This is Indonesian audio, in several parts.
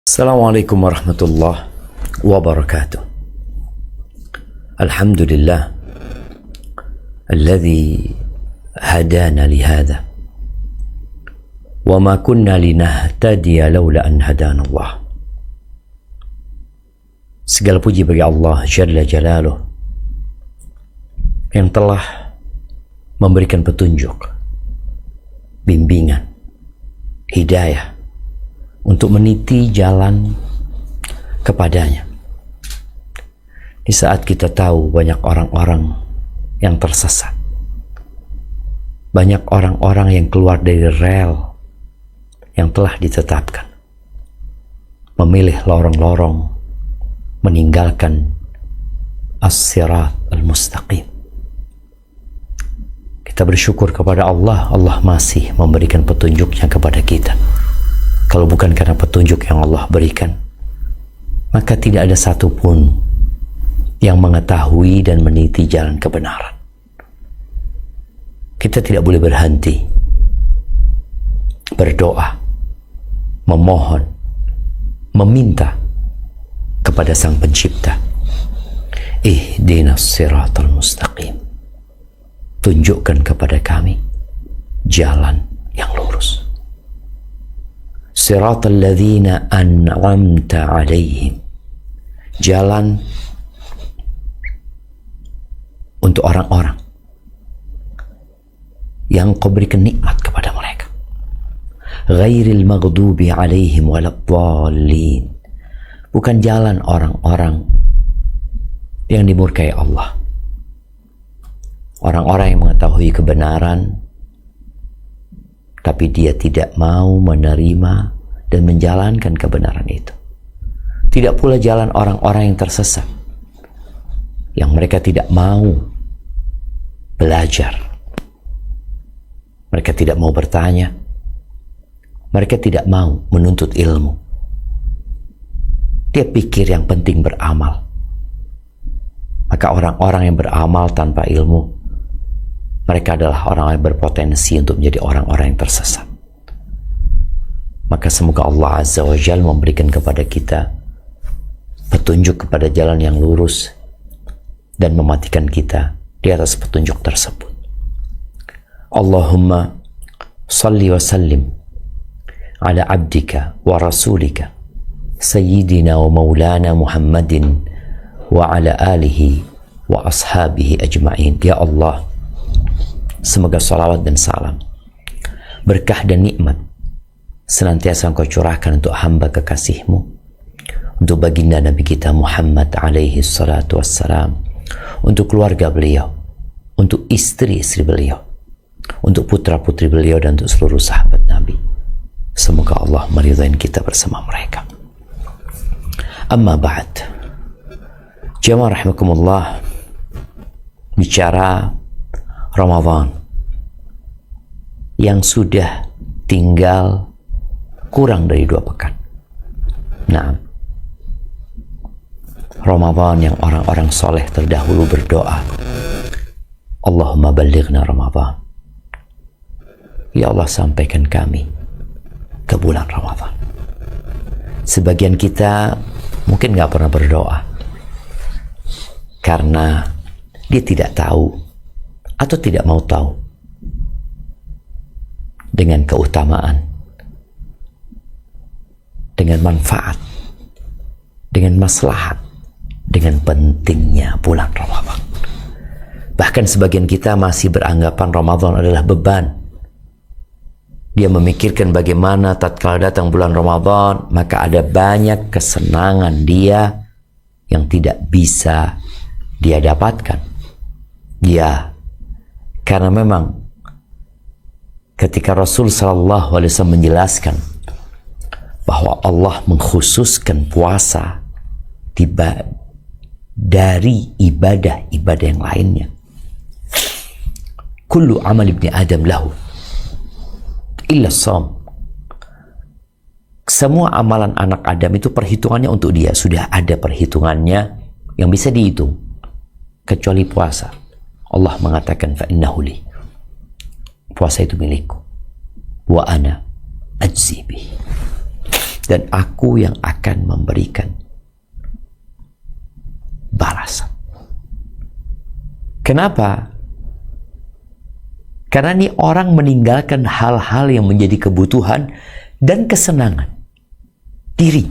Assalamualaikum warahmatullahi wabarakatuh. Alhamdulillah alladzi hadana lihada wa ma kunna linahtadiya laula an hadana Allah. Segala puji bagi Allah Jalla Jalaluh yang telah memberikan petunjuk, bimbingan, hidayah untuk meniti jalan kepadanya. Di saat kita tahu banyak orang-orang yang tersesat, banyak orang-orang yang keluar dari rel yang telah ditetapkan, memilih lorong-lorong, meninggalkan as-sirat al-mustaqim. Kita bersyukur kepada Allah, Allah masih memberikan petunjuknya kepada kita. Kalau bukan karena petunjuk yang Allah berikan, maka tidak ada satupun yang mengetahui dan meniti jalan kebenaran. Kita tidak boleh berhenti berdoa, memohon, meminta kepada Sang Pencipta, ihdinas siratal mustaqim, tunjukkan kepada kami jalan yang lurus. Siratal ladzina an'amta alaihim, jalan untuk orang-orang yang Kau berikan nikmat kepada mereka. Ghairil maghdubi alaihim waladdallin, bukan jalan orang-orang yang dimurkai Allah, orang-orang yang mengetahui kebenaran tapi dia tidak mau menerima dan menjalankan kebenaran itu. Tidak pula jalan orang-orang yang tersesat, yang mereka tidak mau belajar, mereka tidak mau bertanya, mereka tidak mau menuntut ilmu. Dia pikir yang penting beramal. Maka orang-orang yang beramal tanpa ilmu, mereka adalah orang yang berpotensi untuk menjadi orang-orang yang tersesat. Maka semoga Allah Azza wa Jalla memberikan kepada kita petunjuk kepada jalan yang lurus dan mematikan kita di atas petunjuk tersebut. Allahumma salli wa sallim ala abdika wa rasulika sayyidina wa maulana Muhammadin wa ala alihi wa ashabihi ajma'in. Ya Allah, semoga salawat dan salam, berkah dan nikmat senantiasa Engkau curahkan untuk hamba kekasih-Mu, untuk baginda Nabi kita Muhammad alaihi salatu wassalam, untuk keluarga beliau, untuk istri-istri beliau, untuk putra-putri beliau, dan untuk seluruh sahabat Nabi. Semoga Allah meridai kita bersama mereka. Amma ba'd, jamaah rahimakumullah, bicara Ramadan yang sudah tinggal kurang dari 2 pekan. Nah, Ramadan yang orang-orang soleh terdahulu berdoa, Allahumma ballighna Ramadan, ya Allah sampaikan kami ke bulan Ramadan. Sebagian kita mungkin gak pernah berdoa karena dia tidak tahu atau tidak mau tahu dengan keutamaan, dengan manfaat, dengan maslahat, dengan pentingnya bulan Ramadan. Bahkan sebagian kita masih beranggapan Ramadan adalah beban. Dia memikirkan bagaimana tatkala datang bulan Ramadan, maka ada banyak kesenangan dia yang tidak bisa dia dapatkan. Ya, karena memang ketika Rasul sallallahu alaihi wasallam menjelaskan bahwa Allah mengkhususkan puasa dari ibadah-ibadah yang lainnya. Kullu amal ibni Adam lahu illa shaum. Semua amalan anak Adam itu perhitungannya untuk dia, sudah ada perhitungannya yang bisa dihitung, kecuali puasa. Allah mengatakan fa innahu li, puasa itu milikku, wa ana ajzi bih, dan aku yang akan memberikan balasan. Kenapa? Karena ini orang meninggalkan hal-hal yang menjadi kebutuhan dan kesenangan diri.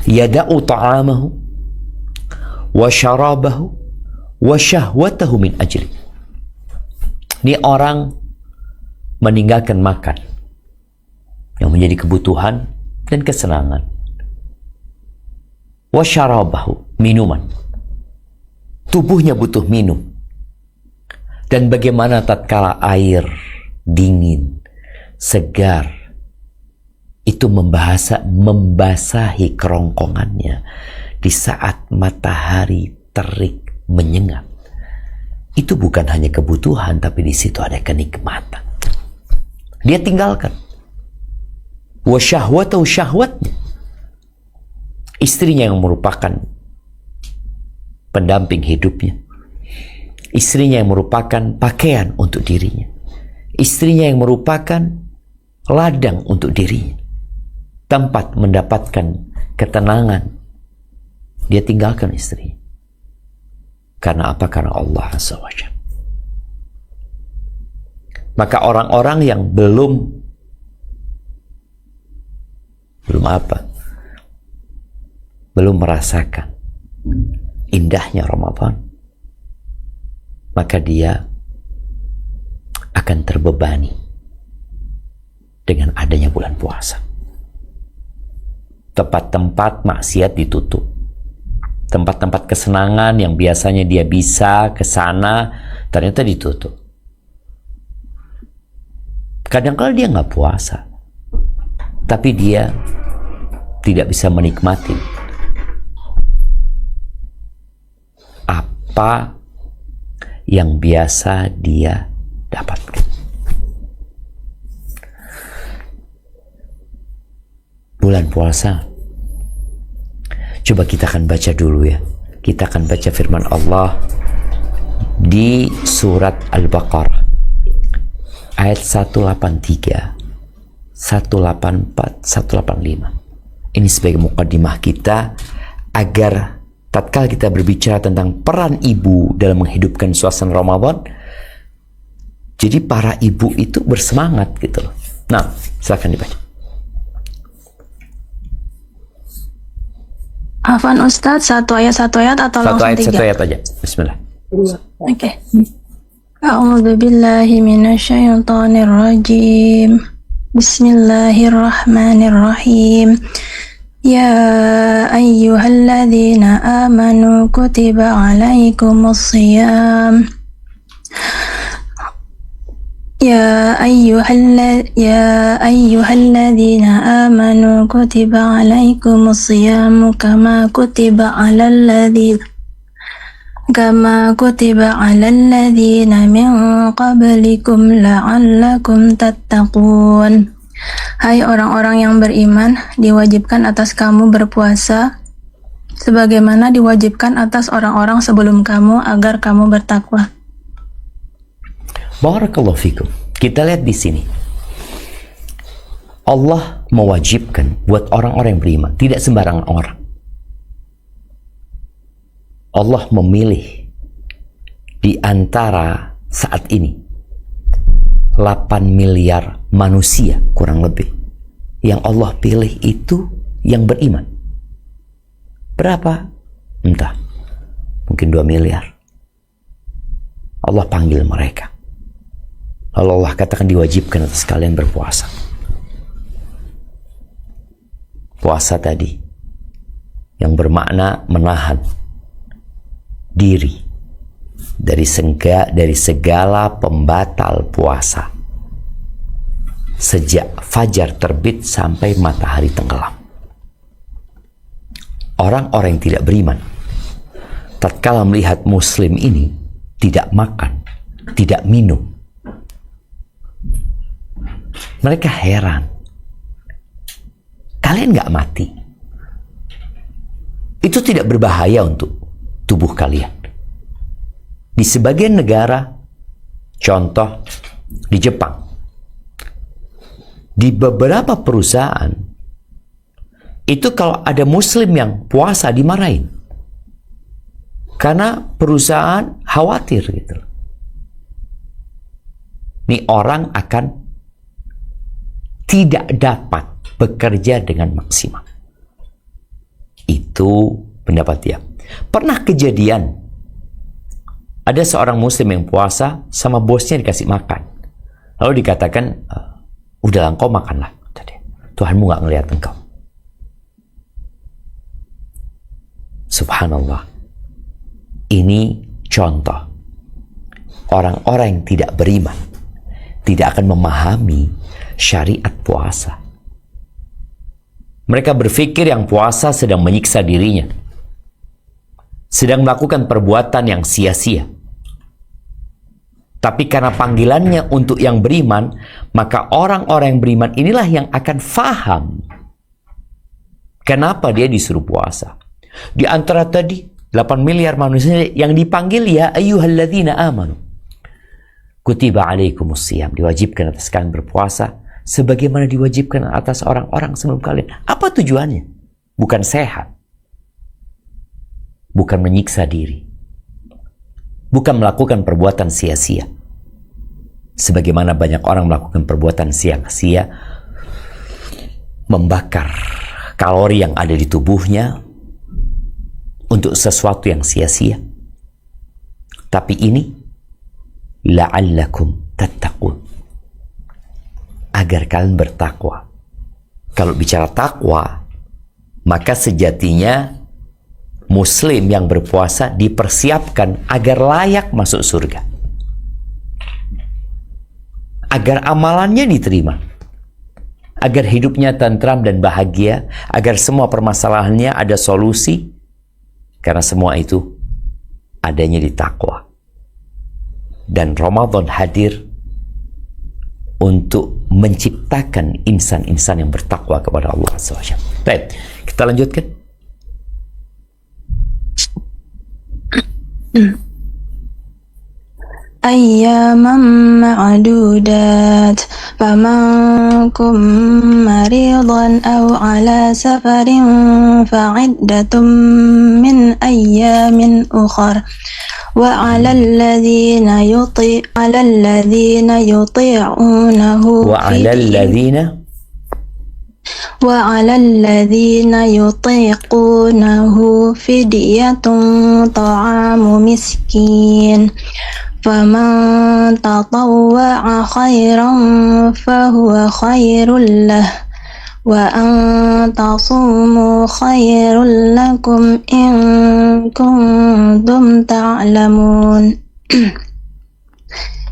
Yada'u ta'amahu wa syarabahu wa syahwatahu min ajli. Ini orang meninggalkan makan yang menjadi kebutuhan dan kesenangan. Wa syarabahu, minuman. Tubuhnya butuh minum. Dan bagaimana tatkala air dingin, segar, itu membasahi kerongkongannya di saat matahari terik menyengat. Itu bukan hanya kebutuhan, tapi di situ ada kenikmatan. Dia tinggalkan. Wa syahwatahu, syahwatnya. Istrinya yang merupakan pendamping hidupnya. Istrinya yang merupakan pakaian untuk dirinya. Istrinya yang merupakan ladang untuk dirinya. Tempat mendapatkan ketenangan. Dia tinggalkan istrinya. Karena apa? Karena Allah Azza wa Jalla. Maka orang-orang yang belum merasakan indahnya Ramadan, maka dia akan terbebani dengan adanya bulan puasa. Tempat-tempat maksiat ditutup. Tempat-tempat kesenangan yang biasanya dia bisa ke sana, ternyata ditutup. Kadang-kadang dia nggak puasa, tapi dia tidak bisa menikmati apa yang biasa dia dapatkan. Bulan puasa, coba kita akan baca dulu ya. Kita akan baca firman Allah di surat Al-Baqarah ayat 183, 184, 185. Ini sebagai mukaddimah kita agar tatkala kita berbicara tentang peran ibu dalam menghidupkan suasana Ramadan, jadi para ibu itu bersemangat gitu loh. Nah, silakan dibaca. Afan Ustadz, satu ayat atau langsung tiga? Satu ayat aja. Bismillah. Oke. A'udzu billahi minasyaitonir rajim. Bismillahirrahmanirrahim. Ya ayyuhalladzina amanu kutiba alaikumus shiyam. Ya ayyuhalladzina amanu kutiba alaikumus shiyam kama kutiba alal ladzina min qablikum la'allakum tattaqun. Hai orang-orang yang beriman, diwajibkan atas kamu berpuasa sebagaimana diwajibkan atas orang-orang sebelum kamu agar kamu bertakwa. Barakallahu fikum. Kita lihat di sini. Allah mewajibkan buat orang-orang yang beriman, tidak sembarangan orang. Allah memilih di antara saat ini 8 miliar manusia kurang lebih. Yang Allah pilih itu yang beriman. Berapa? Entah. Mungkin 2 miliar. Allah panggil mereka. Lalu Allah katakan diwajibkan atas kalian berpuasa. Puasa tadi yang bermakna menahan diri dari segala pembatal puasa sejak fajar terbit sampai matahari tenggelam. Orang-orang yang tidak beriman tatkala melihat muslim ini tidak makan, tidak minum, mereka heran. Kalian nggak mati? Itu tidak berbahaya untuk tubuh kalian. Di sebagian negara, contoh di Jepang, Di beberapa perusahaan, itu kalau ada muslim yang puasa dimarahin. Karena perusahaan khawatir gitu. Ini orang akan tidak dapat bekerja dengan maksimal. Itu pendapat dia. Pernah kejadian, ada seorang muslim yang puasa sama bosnya dikasih makan. Lalu dikatakan, udahlah engkau makanlah. Tuhanmu gak ngelihat engkau. Subhanallah. Ini contoh. Orang-orang yang tidak beriman tidak akan memahami syariat puasa. Mereka berpikir yang puasa sedang menyiksa dirinya, sedang melakukan perbuatan yang sia-sia. Tapi karena panggilannya untuk yang beriman, maka orang-orang yang beriman inilah yang akan faham kenapa dia disuruh puasa. Di antara tadi 8 miliar manusia yang dipanggil, ya ayyuhalladzina amanu kutiba alaikumusiyam, diwajibkan atas kalian berpuasa sebagaimana diwajibkan atas orang-orang sebelum kalian. Apa tujuannya? Bukan sehat, bukan menyiksa diri, bukan melakukan perbuatan sia-sia. Sebagaimana banyak orang melakukan perbuatan sia-sia, membakar kalori yang ada di tubuhnya untuk sesuatu yang sia-sia. Tapi ini la'allakum tattaqun, agar kalian bertakwa. Kalau bicara takwa, maka sejatinya muslim yang berpuasa dipersiapkan agar layak masuk surga, agar amalannya diterima, agar hidupnya tentram dan bahagia, agar semua permasalahannya ada solusi. Karena semua itu adanya di takwa. Dan Ramadan hadir untuk menciptakan insan-insan yang bertakwa kepada Allah SWT. Baik, kita lanjutkan. Ayyaman ma'dudat, faman kum maridan aw ala safarin fa'iddatum min ayyamin ukhar. وعلى الذين يطيعونه فدية طعام مسكين فمن تطوع خيرا فهو خير له وأن تصوموا خير لكم إن كنتم تعلمون.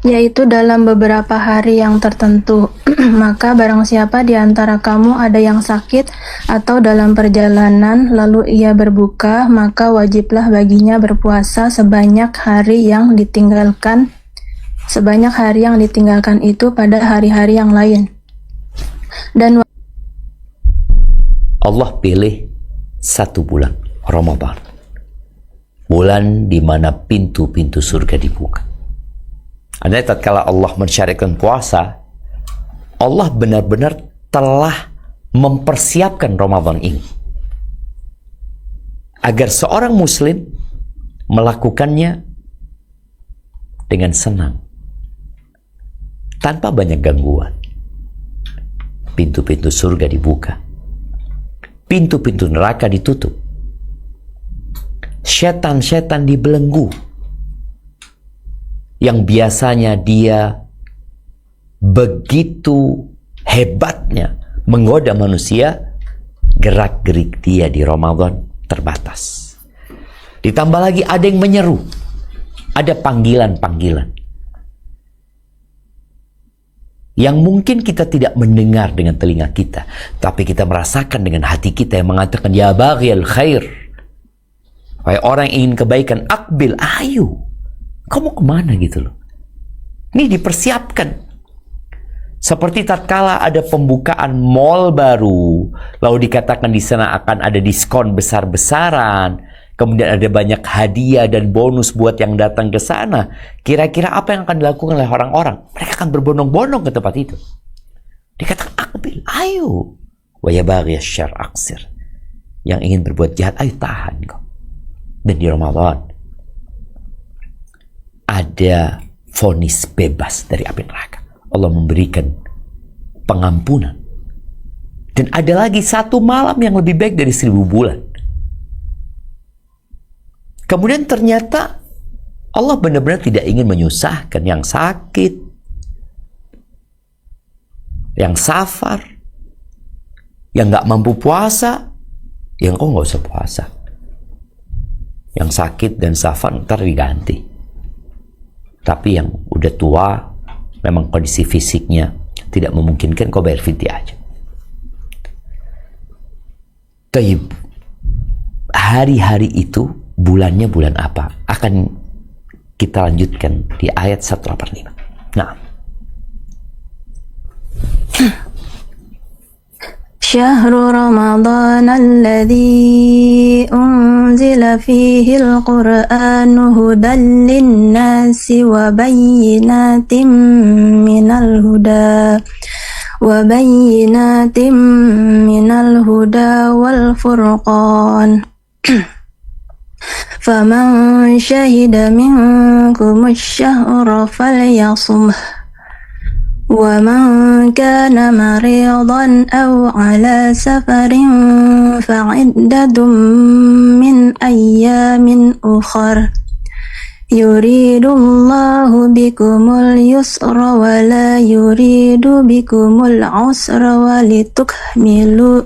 Yaitu dalam beberapa hari yang tertentu. Maka barang siapa di antara kamu ada yang sakit atau dalam perjalanan lalu ia berbuka, maka wajiblah baginya berpuasa sebanyak hari yang ditinggalkan itu pada hari-hari yang lain. Dan Allah pilih satu bulan, Ramadan, bulan di mana pintu-pintu surga dibuka. Ada tatkala Allah mensyariatkan puasa, Allah benar-benar telah mempersiapkan Ramadan ini agar seorang muslim melakukannya dengan senang, tanpa banyak gangguan. Pintu-pintu surga dibuka, pintu-pintu neraka ditutup, setan-setan dibelenggu. Yang biasanya dia begitu hebatnya menggoda manusia, gerak-gerik dia di Ramadan terbatas. Ditambah lagi ada yang menyeru, ada panggilan-panggilan yang mungkin kita tidak mendengar dengan telinga kita, tapi kita merasakan dengan hati kita yang mengatakan, ya baghiyal khair, wahai orang yang ingin kebaikan, akbil, ayo, kamu kemana gitu loh. Ini dipersiapkan. Seperti tatkala ada pembukaan mall baru, lalu dikatakan di sana akan ada diskon besar-besaran, kemudian ada banyak hadiah dan bonus buat yang datang ke sana. Kira-kira apa yang akan dilakukan oleh orang-orang? Mereka akan berbondong-bondong ke tempat itu. Dikatakan aqbil, ayo. Wa ya baghi asyarr aqsir. Yang ingin berbuat jahat, ayo tahan kau. Dan di Ramadan ada vonis bebas dari api neraka. Allah memberikan pengampunan. Dan ada lagi satu malam yang lebih baik dari 1000 bulan. Kemudian ternyata Allah benar-benar tidak ingin menyusahkan yang sakit, yang safar, yang nggak mampu puasa, yang kok nggak usah puasa. Yang sakit dan safar ntar diganti. Tapi yang udah tua, memang kondisi fisiknya tidak memungkinkan, kau bayar fidyah aja. Taib, hari-hari itu bulannya bulan apa? Akan kita lanjutkan di ayat 185. Nah. Syahrul Ramadan alladzi unzila fihi al-Qur'anu hudan lin-nasi wa bayyinatin minal huda wal furqan. Faman syahida minkum asy-syahra falyasumhu wa man kana maridan aw ala safarin fa'iddatun min ayyamin ukhra yuridullahu bikumul yusra wa la yuridu bikumul usra walitukmilul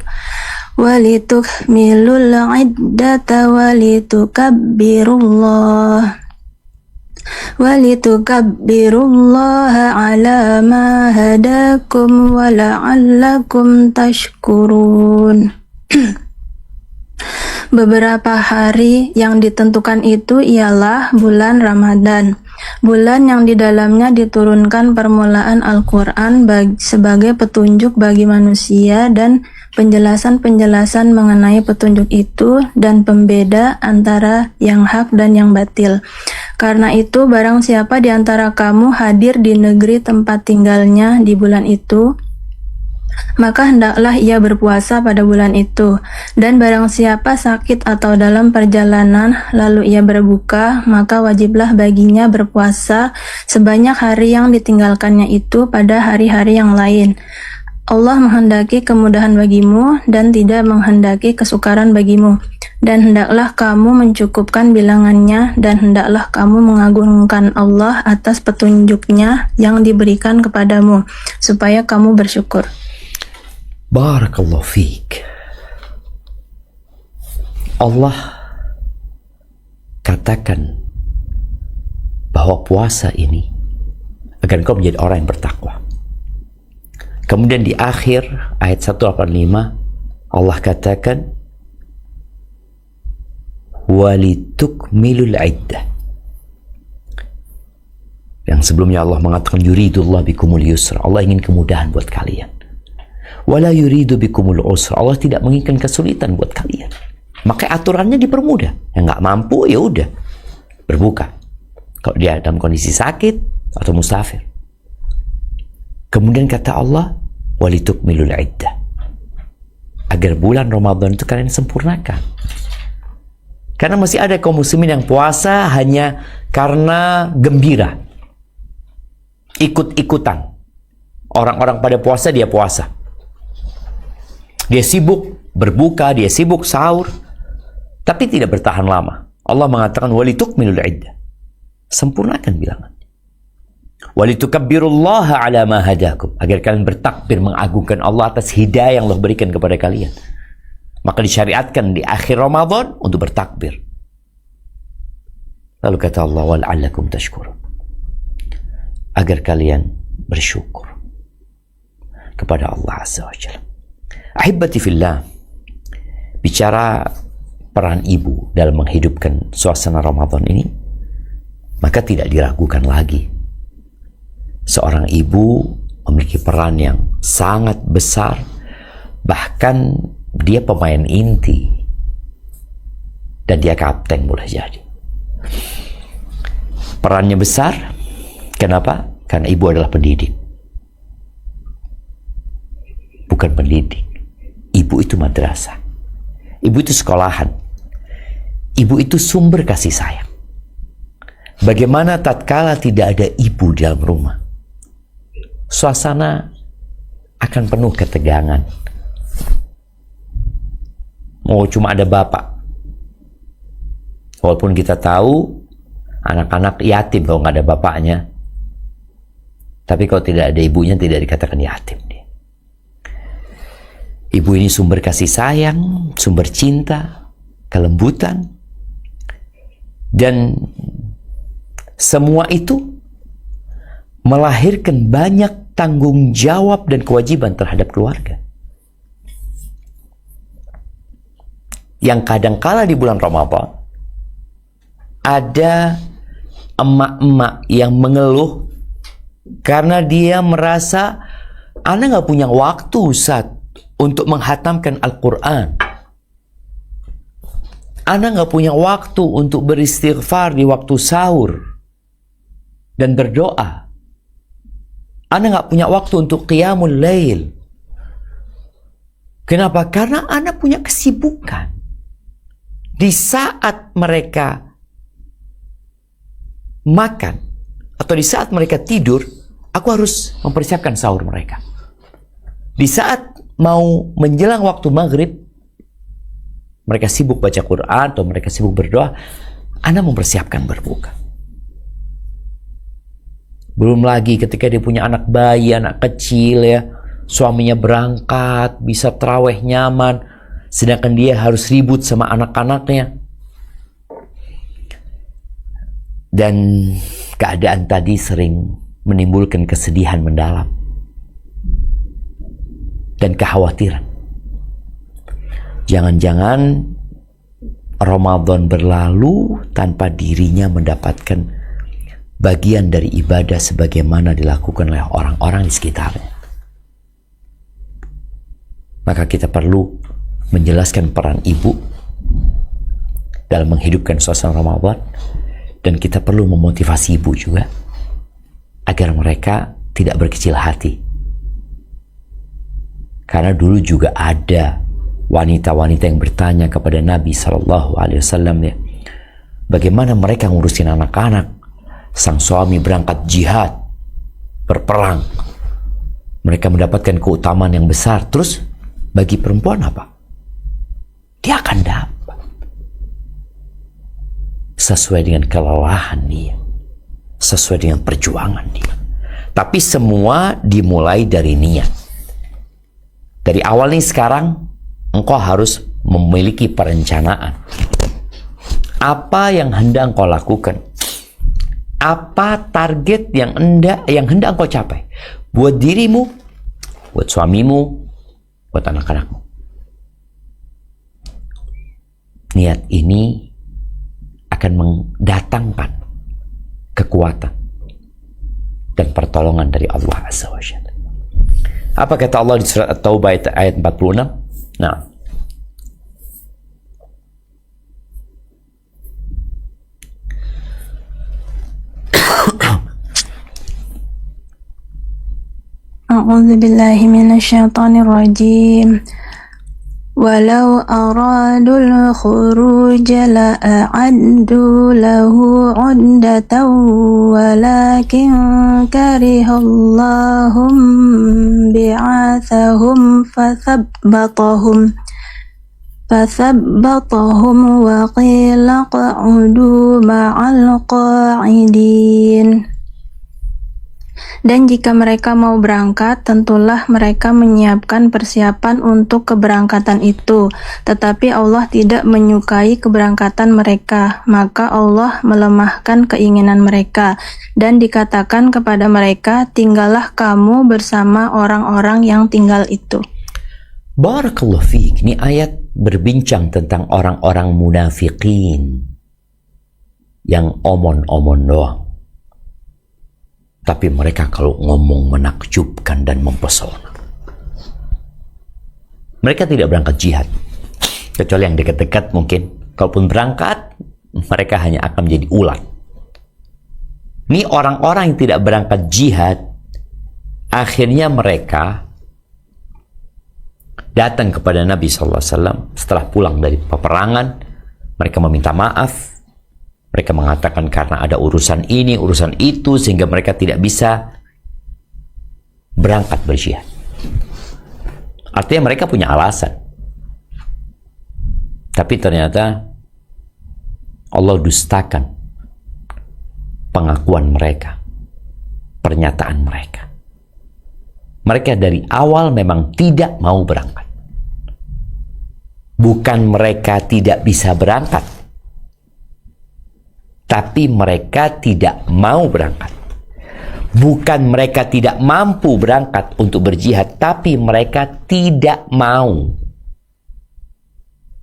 iddata walitukabbirullah ala ma hadakum wa la'allakum tashkurun. Beberapa hari yang ditentukan itu ialah bulan Ramadan, bulan yang di dalamnya diturunkan permulaan Al-Quran sebagai petunjuk bagi manusia dan penjelasan-penjelasan mengenai petunjuk itu dan pembeda antara yang hak dan yang batil. Karena itu, barang siapa di antara kamu hadir di negeri tempat tinggalnya di bulan itu, maka hendaklah ia berpuasa pada bulan itu. Dan barang siapa sakit atau dalam perjalanan lalu ia berbuka, maka wajiblah baginya berpuasa sebanyak hari yang ditinggalkannya itu pada hari-hari yang lain. Allah menghendaki kemudahan bagimu dan tidak menghendaki kesukaran bagimu. Dan hendaklah kamu mencukupkan bilangannya dan hendaklah kamu mengagungkan Allah atas petunjuknya yang diberikan kepadamu supaya kamu bersyukur. Barakallahu fiik. Allah katakan bahwa puasa ini agar kau menjadi orang yang bertakwa. Kemudian di akhir ayat 185 Allah katakan walitukmilul iddah. Yang sebelumnya Allah mengatakan yuridullah bikumul yusra. Allah ingin kemudahan buat kalian. Wala yuridu bikumul usra. Allah tidak menginginkan kesulitan buat kalian. Maka aturannya dipermudah. Yang nggak mampu ya udah berbuka. Kalau dia dalam kondisi sakit atau musafir. Kemudian kata Allah walitukmilul iddah. Agar bulan Ramadan itu kalian sempurnakan. Karena masih ada kaum muslimin yang puasa hanya karena gembira. Ikut-ikutan. Orang-orang pada puasa, dia puasa. Dia sibuk berbuka, dia sibuk sahur. Tapi tidak bertahan lama. Allah mengatakan walitukmilul iddah. Sempurnakan bilangan. Walitukabbirullaha ala ma hadakum. Agar kalian bertakbir mengagungkan Allah atas hidayah yang Allah berikan kepada kalian. Maka disyariatkan di akhir Ramadan untuk bertakbir. Lalu kata Allah wal'allakum tashkurun. Agar kalian bersyukur kepada Allah Azza wa Jalla. Ahibati fillah, bicara peran ibu dalam menghidupkan suasana Ramadan ini, maka tidak diragukan lagi. Seorang ibu memiliki peran yang sangat besar, bahkan dia pemain inti dan dia kapten boleh jadi. Perannya besar. Kenapa? Karena ibu adalah pendidik. bukan pendidik. Ibu itu madrasah. Ibu itu sekolahan. Ibu itu sumber kasih sayang. Bagaimana tatkala tidak ada ibu di dalam rumah? Suasana akan penuh ketegangan. Mau cuma ada bapak. Walaupun kita tahu anak-anak yatim kalau nggak ada bapaknya. Tapi kalau tidak ada ibunya tidak dikatakan yatim. Ibu ini sumber kasih sayang, sumber cinta, kelembutan. Dan semua itu melahirkan banyak tanggung jawab dan kewajiban terhadap keluarga. Yang kadangkala di bulan Ramadan ada emak-emak yang mengeluh karena dia merasa Ana nggak punya waktu untuk menghatamkan Al-Quran. Ana nggak punya waktu untuk beristighfar di waktu sahur dan berdoa. Ana nggak punya waktu untuk qiyamul lail. Kenapa? Karena Ana punya kesibukan. Di saat mereka makan atau di saat mereka tidur, aku harus mempersiapkan sahur mereka. Di saat mau menjelang waktu maghrib, mereka sibuk baca Quran atau mereka sibuk berdoa, Ana mempersiapkan berbuka. Belum lagi ketika dia punya anak bayi, anak kecil ya, suaminya berangkat, bisa tarawih nyaman, sedangkan dia harus ribut sama anak-anaknya. Dan keadaan tadi sering menimbulkan kesedihan mendalam dan kekhawatiran. Jangan-jangan Ramadan berlalu tanpa dirinya mendapatkan bagian dari ibadah sebagaimana dilakukan oleh orang-orang di sekitarnya. Maka kita perlu menjelaskan peran ibu dalam menghidupkan suasana Ramadan, dan kita perlu memotivasi ibu juga agar mereka tidak berkecil hati. Karena dulu juga ada wanita-wanita yang bertanya kepada Nabi SAW ya, bagaimana mereka ngurusin anak-anak. Sang suami berangkat jihad, berperang, mereka mendapatkan keutamaan yang besar. Terus bagi perempuan apa? Dia akan dapat sesuai dengan kelelahan dia, sesuai dengan perjuangan dia. Tapi semua dimulai dari niat. Dari awal nih sekarang, engkau harus memiliki perencanaan. Apa yang hendak engkau lakukan? Apa target yang hendak engkau capai? Buat dirimu, buat suamimu, buat anak-anakmu. Niat ini akan mendatangkan kekuatan dan pertolongan dari Allah Azza wa Jalla. Apa kata Allah di surat At-Taubah ayat 46? Nah, A'udzu billahi minasyaitonir rajim. Walau aradul khuruj la'addu lahu 'uddatan walakin karihallahum bi'athahum fathabbatahum wa qila qa'udu ma'al qa'idin. Dan jika mereka mau berangkat, tentulah mereka menyiapkan persiapan untuk keberangkatan itu. Tetapi Allah tidak menyukai keberangkatan mereka, maka Allah melemahkan keinginan mereka. Dan dikatakan kepada mereka, tinggallah kamu bersama orang-orang yang tinggal itu. Barakallahu fiik. Ini ayat berbincang tentang orang-orang munafikin yang omon-omon doang. Tapi mereka kalau ngomong menakjubkan dan mempesona. Mereka tidak berangkat jihad. Kecuali yang dekat-dekat mungkin. Kalaupun berangkat, mereka hanya akan menjadi ulat. Ini orang-orang yang tidak berangkat jihad, akhirnya mereka datang kepada Nabi SAW setelah pulang dari peperangan. Mereka meminta maaf. Mereka mengatakan karena ada urusan ini, urusan itu, sehingga mereka tidak bisa berangkat berjihad. Artinya mereka punya alasan. Tapi ternyata Allah dustakan pengakuan mereka, pernyataan mereka. Mereka dari awal memang tidak mau berangkat. Bukan mereka tidak bisa berangkat, tapi mereka tidak mau berangkat. Bukan mereka tidak mampu berangkat untuk berjihad, tapi mereka tidak mau.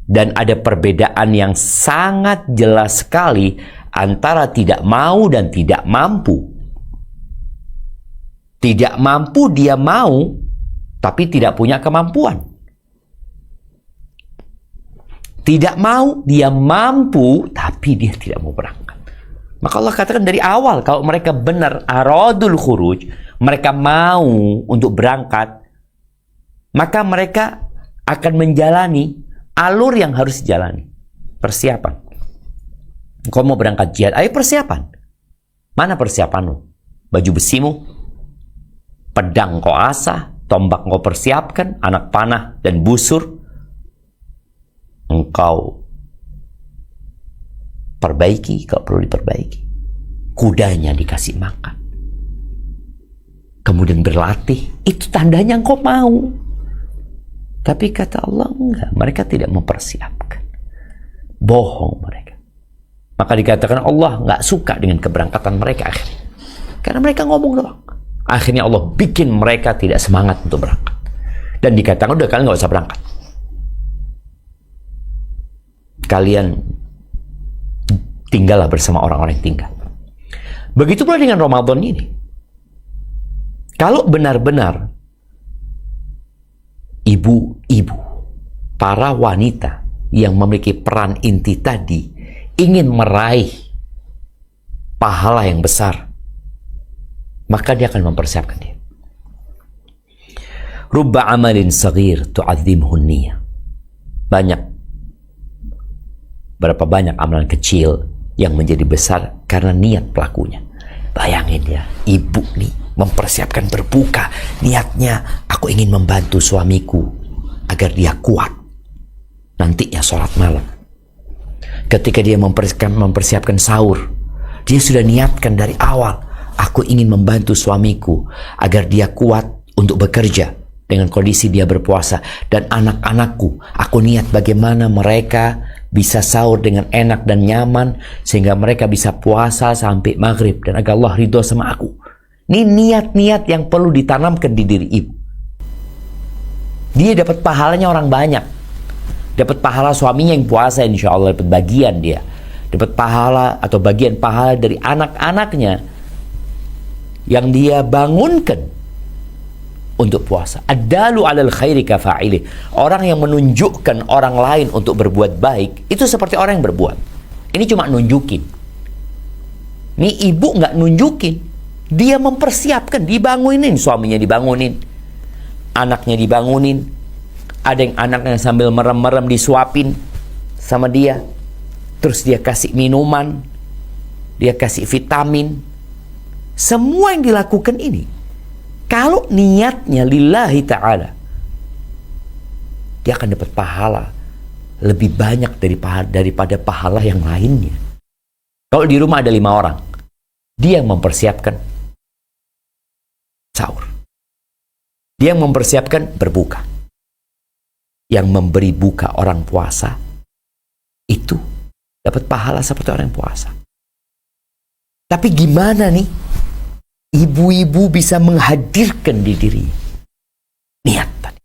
Dan ada perbedaan yang sangat jelas sekali antara tidak mau dan tidak mampu. Tidak mampu dia mau, tapi tidak punya kemampuan. Tidak mau dia mampu, tapi dia tidak mau berangkat. Maka Allah katakan dari awal, kalau mereka benar aradul khuruj, mereka mau untuk berangkat, maka mereka akan menjalani alur yang harus dijalani. Persiapan. Kau mau berangkat jihad, ayo persiapan. Mana persiapanmu? Baju besimu? Pedang kau asah, tombak kau persiapkan, anak panah dan busur engkau perbaiki kalau perlu diperbaiki. Kudanya dikasih makan. Kemudian berlatih, itu tandanya engkau mau. Tapi kata Allah, enggak, mereka tidak mempersiapkan. Bohong mereka. Maka dikatakan Allah enggak suka dengan keberangkatan mereka akhirnya. Karena mereka ngomong doang. Akhirnya Allah bikin mereka tidak semangat untuk berangkat. Dan dikatakan, udah kalian nggak usah berangkat. Kalian tinggallah bersama orang-orang yang tinggal. Begitu pula dengan Ramadan ini. Kalau benar-benar ibu-ibu, para wanita yang memiliki peran inti tadi ingin meraih pahala yang besar, maka dia akan mempersiapkan dia. Rubba amalin saghir tu'adzimhu niyah. Berapa banyak amalan kecil yang menjadi besar karena niat pelakunya. Bayangin ya, ibu nih mempersiapkan berbuka, niatnya aku ingin membantu suamiku agar dia kuat nantinya sholat malam. Ketika dia mempersiapkan sahur, dia sudah niatkan dari awal, aku ingin membantu suamiku agar dia kuat untuk bekerja dengan kondisi dia berpuasa, dan anak-anakku aku niat bagaimana mereka bisa sahur dengan enak dan nyaman sehingga mereka bisa puasa sampai maghrib dan agar Allah ridho sama aku. Ini niat-niat yang perlu ditanamkan di diri ibu. Dia dapat pahalanya orang banyak. Dapat pahala suaminya yang puasa, insya Allah dapat bagian dia. Dapat pahala atau bagian pahala dari anak-anaknya yang dia bangunkan untuk puasa. Ad-dalu 'alal khairi kafa'ilih. Orang yang menunjukkan orang lain untuk berbuat baik, itu seperti orang yang berbuat. Ini cuma nunjukin. Ini ibu nggak nunjukin. Dia mempersiapkan, dibangunin, suaminya dibangunin, anaknya dibangunin. Ada yang anaknya sambil merem-merem disuapin sama dia. Terus dia kasih minuman, dia kasih vitamin. Semua yang dilakukan ini, kalau niatnya lillahi ta'ala, dia akan dapat pahala lebih banyak daripada pahala yang lainnya. Kalau di rumah ada 5 orang, dia yang mempersiapkan sahur, dia yang mempersiapkan berbuka, yang memberi buka orang puasa, itu dapat pahala seperti orang yang puasa. Tapi gimana nih ibu-ibu bisa menghadirkan di diri niat tadi?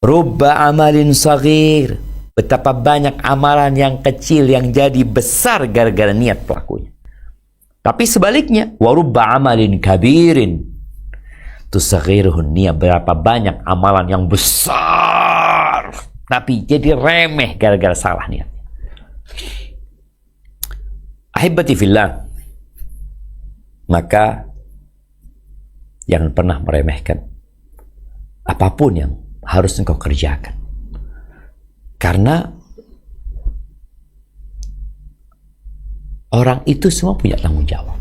Rubba amalin saghir. Betapa banyak amalan yang kecil yang jadi besar gara-gara niat pelakunya. Tapi sebaliknya, wa rubba amalin kabirin tusaghiruhun niyah. Berapa banyak amalan yang besar tapi jadi remeh gara-gara salah niat. Ahibati fillah, maka jangan pernah meremehkan apapun yang harus engkau kerjakan. Karena orang itu semua punya tanggung jawab.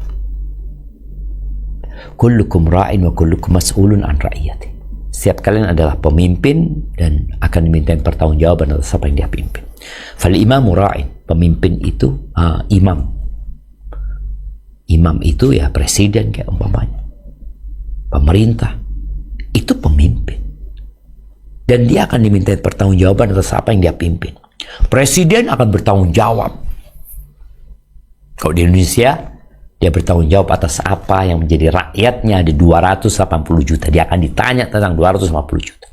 Kullukum ra'in wa kullukum mas'ulun an ra'iyati. Setiap kalian adalah pemimpin dan akan dimintain pertanggungjawaban atas apa yang dia pimpin. Fal imamu ra'in, pemimpin itu imam. Imam itu ya presiden kayak umpamanya. Pemerintah itu pemimpin. Dan dia akan dimintain pertanggungjawaban atas apa yang dia pimpin. Presiden akan bertanggung jawab. Kalau di Indonesia, dia bertanggung jawab atas apa yang menjadi rakyatnya, ada 280 juta. Dia akan ditanya tentang 250 juta.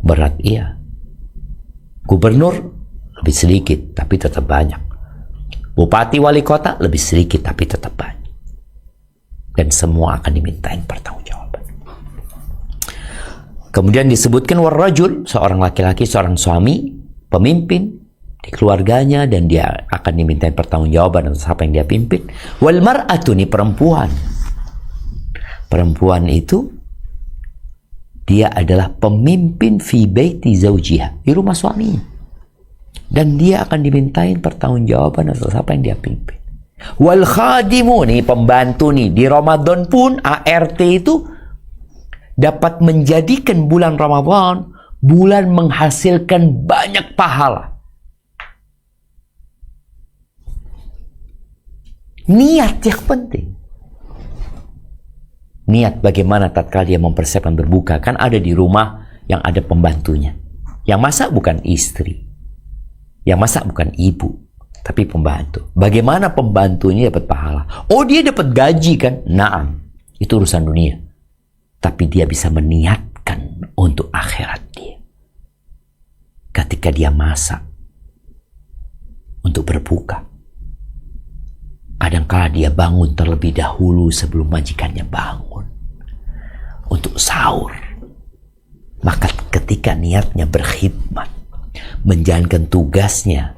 Berat, iya. Gubernur lebih sedikit, tapi tetap banyak. Bupati wali kota lebih sedikit, tapi tetap banyak. Dan semua akan dimintain pertanggungjawaban. Kemudian disebutkan warrajul, seorang laki-laki, seorang suami, pemimpin di keluarganya, dan dia akan dimintain pertanggungjawaban atas apa yang dia pimpin. Wal mar'atu, ini perempuan. Perempuan itu dia adalah pemimpin fi baiti zaujiha, di rumah suaminya. Dan dia akan dimintain pertanggungjawaban atas apa yang dia pimpin. Wal khadimu, nih pembantu nih, di Ramadan pun ART itu dapat menjadikan bulan Ramadan bulan menghasilkan banyak pahala. Niat yang penting. Niat bagaimana tatkala dia mempersiapkan berbuka. Kan ada di rumah yang ada pembantunya. Yang masak bukan istri. Yang masak bukan ibu. Tapi pembantu. Bagaimana pembantunya dapat pahala? Oh, dia dapat gaji kan? Naam. Itu urusan dunia. Tapi dia bisa meniatkan untuk akhirat dia. Ketika dia masak untuk berbuka. Kadangkala dia bangun terlebih dahulu sebelum majikannya bangun untuk sahur. Maka ketika niatnya berkhidmat, menjalankan tugasnya,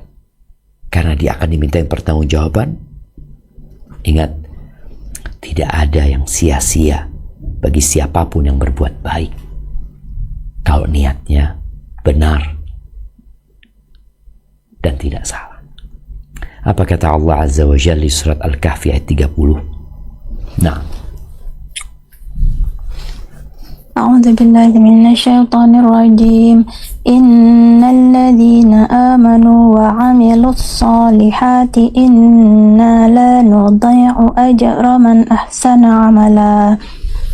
karena dia akan dimintain pertanggungjawaban, ingat, tidak ada yang sia-sia bagi siapapun yang berbuat baik. Kalau niatnya benar dan tidak salah. Apa kata Allah Azza wa Jalla di surat Al-Kahfi ayat 30? Nah. A'udzu billahi minasy syaithanir rajim. Innal ladzina amanu wa 'amilus solihati inna la nudhi'u ajra man ahsana 'amala.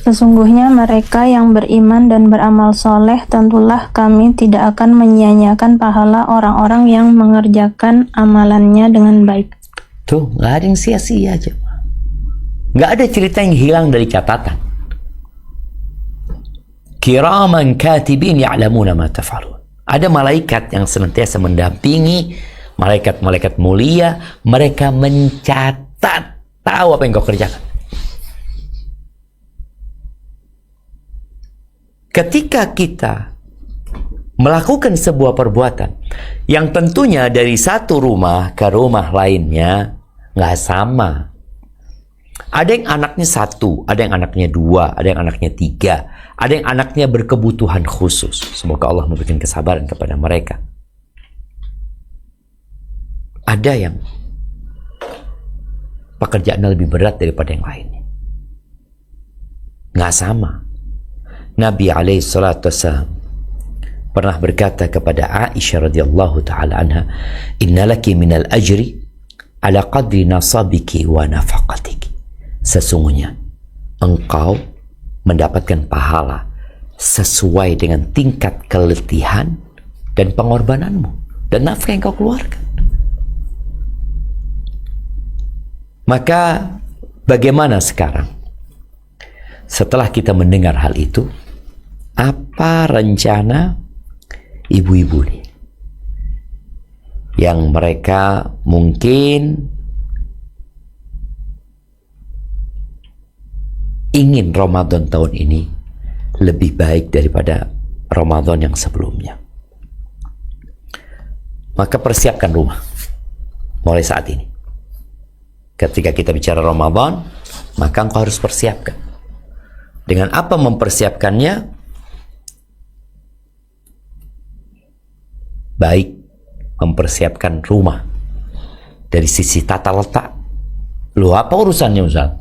Sesungguhnya mereka yang beriman dan beramal soleh, tentulah kami tidak akan menyia-nyiakan pahala orang-orang yang mengerjakan amalannya dengan baik. Tuh, nggak ada yang sia-sia aja. Nggak ada cerita yang hilang dari catatan. Kiraman katibin ya'lamuna ma taf'alun. Ada malaikat yang senantiasa mendampingi, malaikat-malaikat mulia, mereka mencatat, tahu apa yang kau kerjakan. Ketika kita melakukan sebuah perbuatan yang tentunya dari satu rumah ke rumah lainnya nggak sama. Ada yang anaknya satu, ada yang anaknya dua, ada yang anaknya tiga, ada yang anaknya berkebutuhan khusus. Semoga Allah memberikan kesabaran kepada mereka. Ada yang pekerjaannya lebih berat daripada yang lainnya. Nggak sama. Nabi SAW pernah berkata kepada Aisyah radhiyallahu ta'ala anha, innalaki minal ajri ala qadri nasabiki wa nafaqatiki. Sesungguhnya engkau mendapatkan pahala sesuai dengan tingkat keletihan dan pengorbananmu dan nafkah yang kau keluarkan. Maka bagaimana sekarang setelah kita mendengar hal itu? Apa rencana ibu-ibu nih yang mereka mungkin ingin Ramadan tahun ini lebih baik daripada Ramadan yang sebelumnya? Maka persiapkan rumah mulai saat ini. Ketika kita bicara Ramadan, maka engkau harus persiapkan. Dengan apa mempersiapkannya? baik mempersiapkan rumah dari sisi tata letak. Loh, apa urusannya Ustaz?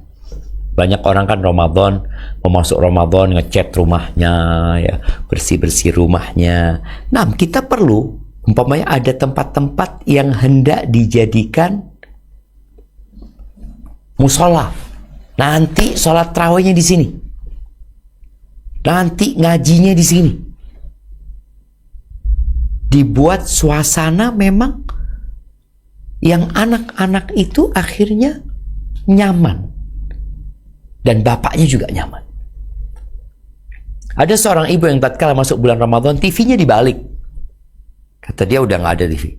Banyak orang kan Ramadan, mau masuk Ramadan ngecat rumahnya, ya, bersih-bersih rumahnya. Nah, kita perlu umpamanya ada tempat-tempat yang hendak dijadikan musola. Nanti sholat tarawihnya di sini. Nanti ngajinya di sini. Dibuat suasana memang yang anak-anak itu akhirnya nyaman. Dan bapaknya juga nyaman. Ada seorang ibu yang tatkala masuk bulan Ramadan, TV-nya dibalik. Kata dia udah nggak ada TV.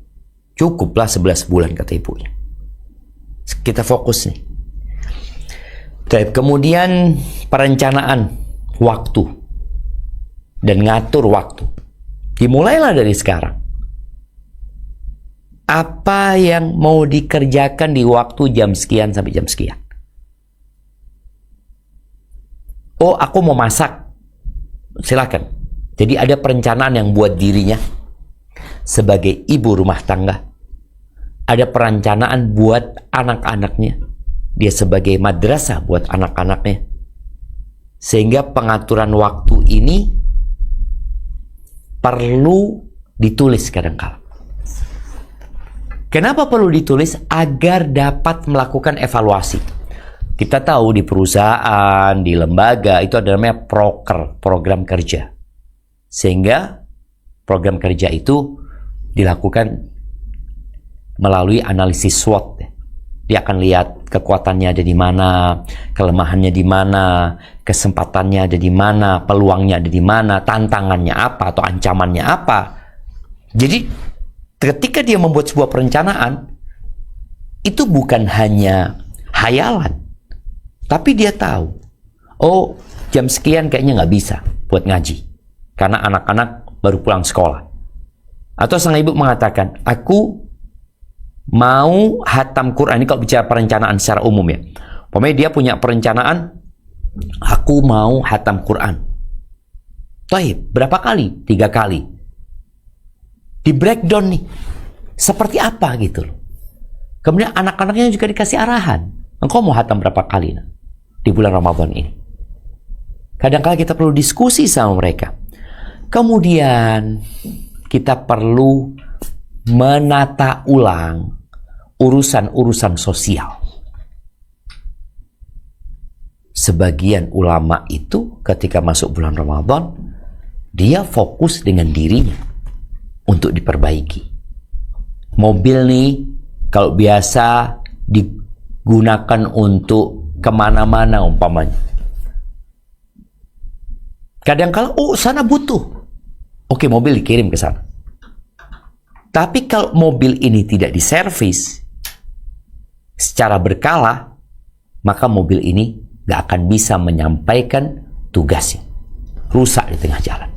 Cukuplah 11 bulan, kata ibunya. Kita fokus nih. Kemudian perencanaan waktu dan ngatur waktu. Dimulailah dari sekarang. Apa yang mau dikerjakan di waktu jam sekian sampai jam sekian. Oh, aku mau masak. Silakan. Jadi ada perencanaan yang buat dirinya sebagai ibu rumah tangga. Ada perencanaan buat anak-anaknya. Dia sebagai madrasah buat anak-anaknya. Sehingga pengaturan waktu ini perlu ditulis kadang-kala. Kenapa perlu ditulis? Agar dapat melakukan evaluasi. Kita tahu di perusahaan, di lembaga, itu ada namanya program kerja. Sehingga program kerja itu dilakukan melalui analisis SWOT. Dia akan lihat kekuatannya ada di mana, kelemahannya di mana, kesempatannya ada di mana, peluangnya ada di mana, tantangannya apa atau ancamannya apa. Jadi ketika dia membuat sebuah perencanaan, itu bukan hanya hayalan, tapi dia tahu, oh jam sekian kayaknya nggak bisa buat ngaji, karena anak-anak baru pulang sekolah. Atau sang ibu mengatakan, aku mau hatam Quran. Ini kalau bicara perencanaan secara umum ya. Pokoknya dia punya perencanaan, aku mau hatam Quran. Baik, berapa kali? 3 kali. Di breakdown nih. Seperti apa gitu loh. Kemudian anak-anaknya juga dikasih arahan. Engkau mau hatam berapa kali di bulan Ramadan ini? Kadang-kadang kita perlu diskusi sama mereka. Kemudian kita perlu menata ulang urusan-urusan sosial. Sebagian ulama itu ketika masuk bulan Ramadan, dia fokus dengan dirinya untuk diperbaiki. Mobil nih, kalau biasa digunakan untuk kemana-mana umpamanya. Kadang-kala, oh sana butuh. Oke, mobil dikirim ke sana. Tapi kalau mobil ini tidak diservis secara berkala, maka mobil ini gak akan bisa menyampaikan tugasnya. Rusak di tengah jalan.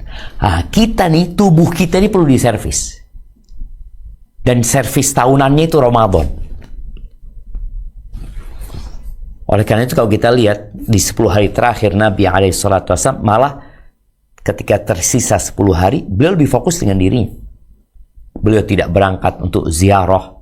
Nah, kita nih, tubuh kita ini perlu diservis. Dan servis tahunannya itu Ramadan. Oleh karena itu kalau kita lihat di 10 hari terakhir Nabi SAW, malah ketika tersisa 10 hari, beliau lebih fokus dengan dirinya. Beliau tidak berangkat untuk ziarah,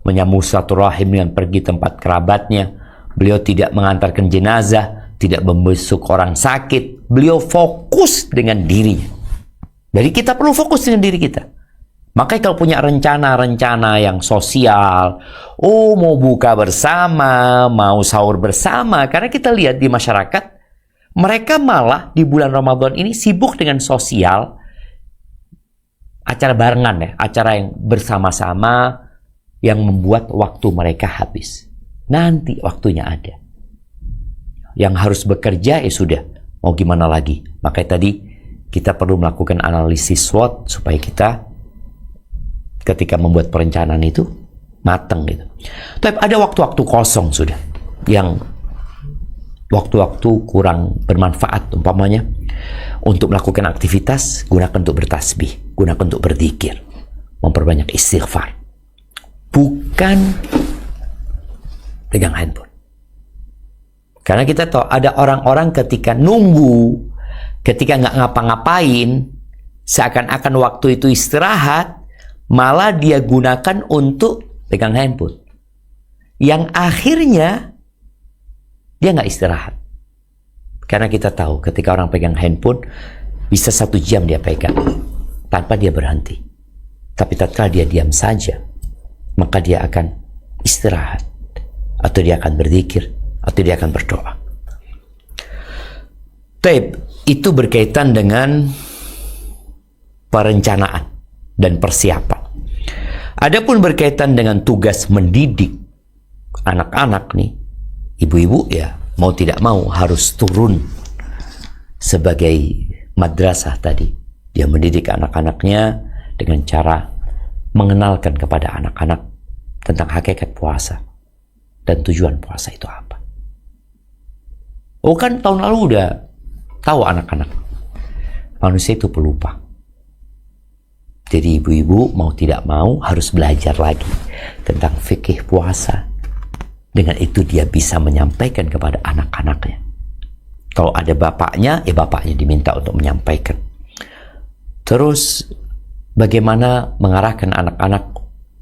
menyambung silaturahim dengan pergi tempat kerabatnya. Beliau tidak mengantarkan jenazah, tidak membesuk orang sakit. Beliau fokus dengan dirinya. Jadi kita perlu fokus dengan diri kita. Makanya kalau punya rencana-rencana yang sosial, oh mau buka bersama, mau sahur bersama, karena kita lihat di masyarakat, mereka malah di bulan Ramadan ini sibuk dengan sosial, acara barengan ya, acara yang bersama-sama yang membuat waktu mereka habis. Nanti waktunya ada. Yang harus bekerja ya sudah, mau gimana lagi. Makanya tadi kita perlu melakukan analisis SWOT supaya kita ketika membuat perencanaan itu matang gitu. Tapi ada waktu-waktu kosong sudah, yang waktu-waktu kurang bermanfaat umpamanya untuk melakukan aktivitas, gunakan untuk bertasbih, gunakan untuk berzikir, memperbanyak istighfar. Bukan pegang handphone. Karena kita tahu ada orang-orang ketika nunggu, ketika nggak ngapa-ngapain, seakan-akan waktu itu istirahat, Malah dia gunakan untuk pegang handphone. Yang akhirnya dia nggak istirahat. Karena kita tahu ketika orang pegang handphone, bisa 1 jam dia pegang tanpa dia berhenti. Tapi tatkala dia diam saja, maka dia akan istirahat, atau dia akan berzikir, atau dia akan berdoa. Itu berkaitan dengan perencanaan dan persiapan. Adapun berkaitan dengan tugas mendidik anak-anak nih, ibu-ibu ya mau tidak mau harus turun sebagai madrasah tadi. Dia mendidik anak-anaknya dengan cara mengenalkan kepada anak-anak tentang hakikat puasa dan tujuan puasa itu apa. Oh kan tahun lalu udah tahu anak-anak. Manusia itu pelupa. Jadi ibu-ibu mau tidak mau harus belajar lagi tentang fikih puasa. Dengan itu dia bisa menyampaikan kepada anak-anaknya. Kalau ada bapaknya, ya bapaknya diminta untuk menyampaikan. Terus bagaimana mengarahkan anak-anak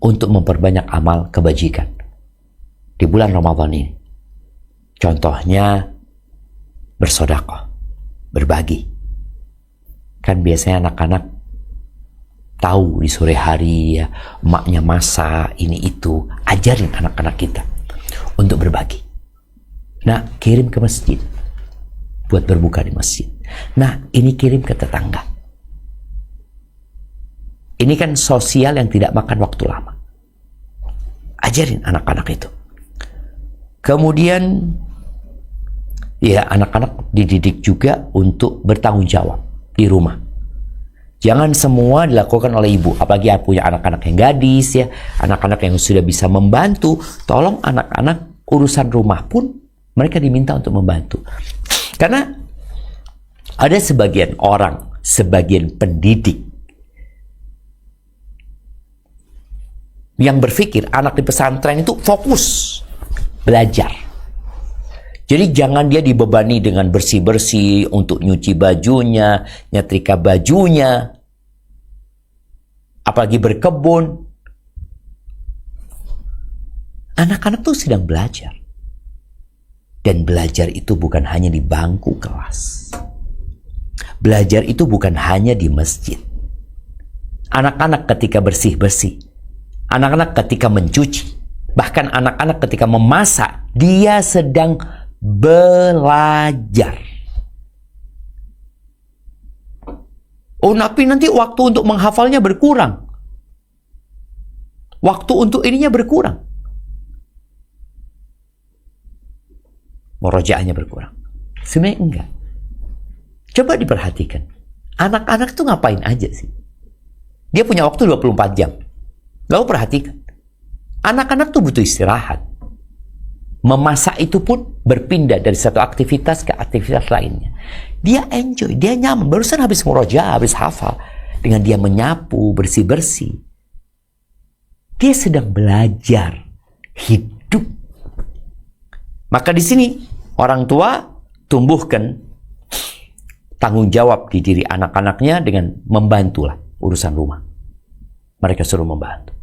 untuk memperbanyak amal kebajikan di bulan Ramadan ini. Contohnya bersedekah, berbagi. Kan biasanya anak-anak tahu di sore hari ya, emaknya masak ini itu. Ajarin anak-anak kita untuk berbagi. Nah, kirim ke masjid buat berbuka di masjid. Nah, ini kirim ke tetangga. Ini kan sosial yang tidak makan waktu lama. Ajarin anak-anak itu. Kemudian ya anak-anak dididik juga untuk bertanggung jawab di rumah. Jangan semua dilakukan oleh ibu, apalagi punya anak-anak yang gadis ya, anak-anak yang sudah bisa membantu. Tolong anak-anak urusan rumah pun mereka diminta untuk membantu. Karena ada sebagian orang, sebagian pendidik yang berpikir anak di pesantren itu fokus belajar. Jadi jangan dia dibebani dengan bersih-bersih untuk nyuci bajunya, nyetrika bajunya, apalagi berkebun. Anak-anak tuh sedang belajar. Dan belajar itu bukan hanya di bangku kelas. Belajar itu bukan hanya di masjid. Anak-anak ketika bersih-bersih, anak-anak ketika mencuci, bahkan anak-anak ketika memasak, dia sedang belajar. Oh, tapi nanti waktu untuk menghafalnya berkurang. Waktu untuk ininya berkurang. Murojaahnya berkurang. Sebenarnya enggak. Coba diperhatikan. Anak-anak tuh ngapain aja sih? Dia punya waktu 24 jam. Lalu perhatikan. Anak-anak tuh butuh istirahat. Memasak itu pun berpindah dari satu aktivitas ke aktivitas lainnya. Dia enjoy, dia nyaman. Barusan habis murojaah, habis hafal. Dengan dia menyapu, bersih-bersih. Dia sedang belajar hidup. Maka di sini orang tua tumbuhkan tanggung jawab di diri anak-anaknya dengan membantulah urusan rumah. Mereka suruh membantu.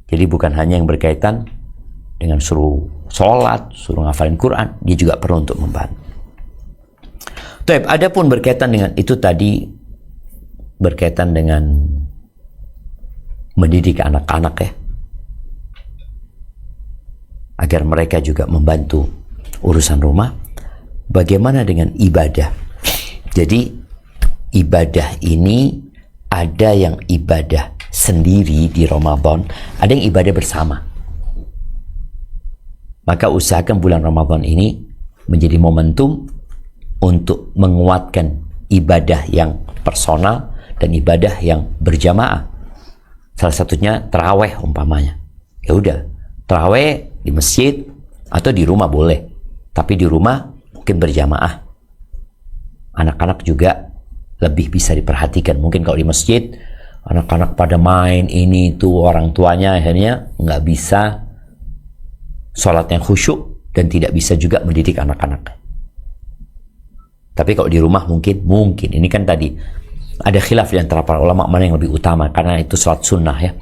Jadi bukan hanya yang berkaitan dengan suruh sholat, suruh ngafalin Quran, dia juga perlu untuk membantu. Adapun berkaitan dengan itu tadi, berkaitan dengan mendidik anak-anak ya, agar mereka juga membantu urusan rumah. Bagaimana dengan ibadah? Jadi ibadah ini ada yang ibadah sendiri di Ramadan, ada yang ibadah bersama. Maka usahakan bulan Ramadan ini menjadi momentum untuk menguatkan ibadah yang personal dan ibadah yang berjamaah. Salah satunya tarawih umpamanya. Ya udah, tarawih di masjid atau di rumah boleh, tapi di rumah mungkin berjamaah. Anak-anak juga lebih bisa diperhatikan. Mungkin kalau di masjid anak-anak pada main ini itu, orang tuanya akhirnya nggak bisa sholat yang khusyuk dan tidak bisa juga mendidik anak-anak. Tapi kalau di rumah mungkin ini kan tadi Ada khilaf di antara para ulama mana yang lebih utama, karena itu sholat sunnah ya.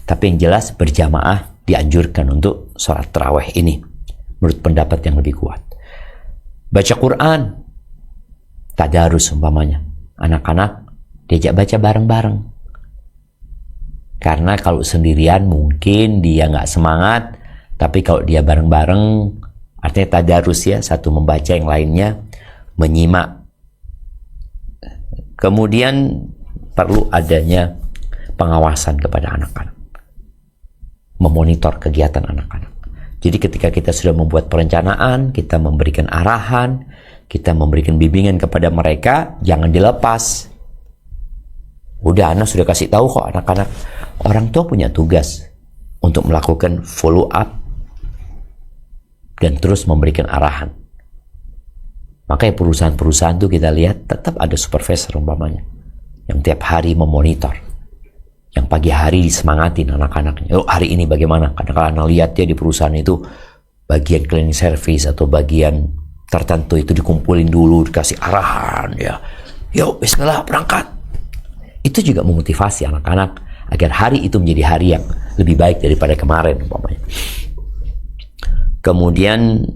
Tapi yang jelas berjamaah dianjurkan untuk sholat tarawih ini, menurut pendapat yang lebih kuat. Baca Quran, tadarus umpamanya, anak-anak diajak baca bareng-bareng. Karena kalau sendirian mungkin dia nggak semangat, tapi kalau dia bareng-bareng, artinya tadarus ya, satu membaca yang lainnya menyimak. Kemudian perlu adanya pengawasan kepada anak-anak, memonitor kegiatan anak-anak. Jadi ketika kita sudah membuat perencanaan, kita memberikan arahan, kita memberikan bimbingan kepada mereka, jangan dilepas. Udah, anak sudah kasih tahu kok anak-anak. Orang tua punya tugas untuk melakukan follow up dan terus memberikan arahan. Makanya perusahaan-perusahaan tuh kita lihat tetap ada supervisor umpamanya yang tiap hari memonitor, yang pagi hari disemangatin anak-anaknya. Oh, hari ini bagaimana? Kadang-kadang lihat ya di perusahaan itu bagian cleaning service atau bagian tertentu itu dikumpulin dulu, dikasih arahan ya. Yuk, bismillah, berangkat. Itu juga memotivasi anak-anak agar hari itu menjadi hari yang lebih baik daripada kemarin umpamanya. Kemudian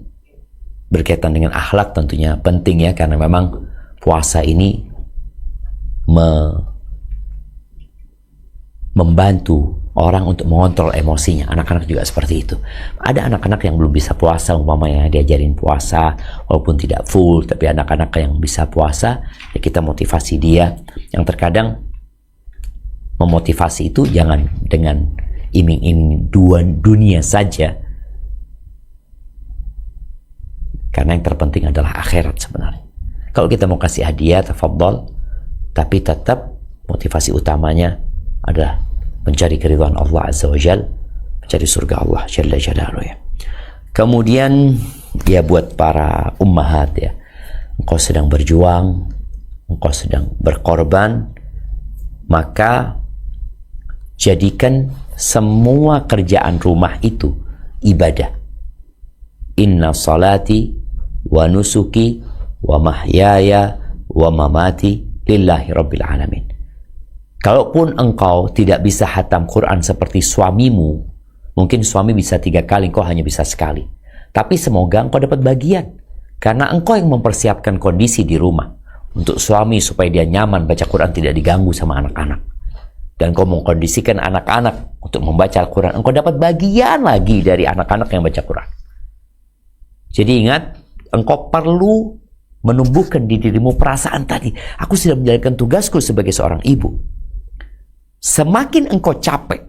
berkaitan dengan akhlak tentunya penting ya, karena memang puasa ini membantu orang untuk mengontrol emosinya. Anak-anak juga seperti itu. Ada anak-anak yang belum bisa puasa umpamanya, diajarin puasa walaupun tidak full, tapi anak-anak yang bisa puasa ya kita motivasi dia. Yang terkadang memotivasi itu jangan dengan iming-iming dunia saja, karena yang terpenting adalah akhirat sebenarnya. Kalau kita mau kasih hadiah, tafadhol, tapi tetap motivasi utamanya adalah mencari keridhaan Allah Azza wa Jalla, mencari surga Allah Jalla Jalaluhu ya. Kemudian ya buat para ummahat ya, engkau sedang berjuang, engkau sedang berkorban, maka jadikan semua kerjaan rumah itu ibadah. Inna salati wa nusuki wa mahyaya wa mamati lillahi rabbil alamin. Kalaupun engkau tidak bisa hatam Quran seperti suamimu, mungkin suami bisa 3 kali, engkau hanya bisa sekali. Tapi semoga engkau dapat bagian, karena engkau yang mempersiapkan kondisi di rumah untuk suami supaya dia nyaman baca Quran, tidak diganggu sama anak-anak. Dan engkau mengkondisikan anak-anak untuk membaca Al-Quran, engkau dapat bagian lagi dari anak-anak yang baca Quran. Jadi ingat, engkau perlu menumbuhkan di dirimu perasaan tadi, aku sudah menjalankan tugasku sebagai seorang ibu. Semakin engkau capek,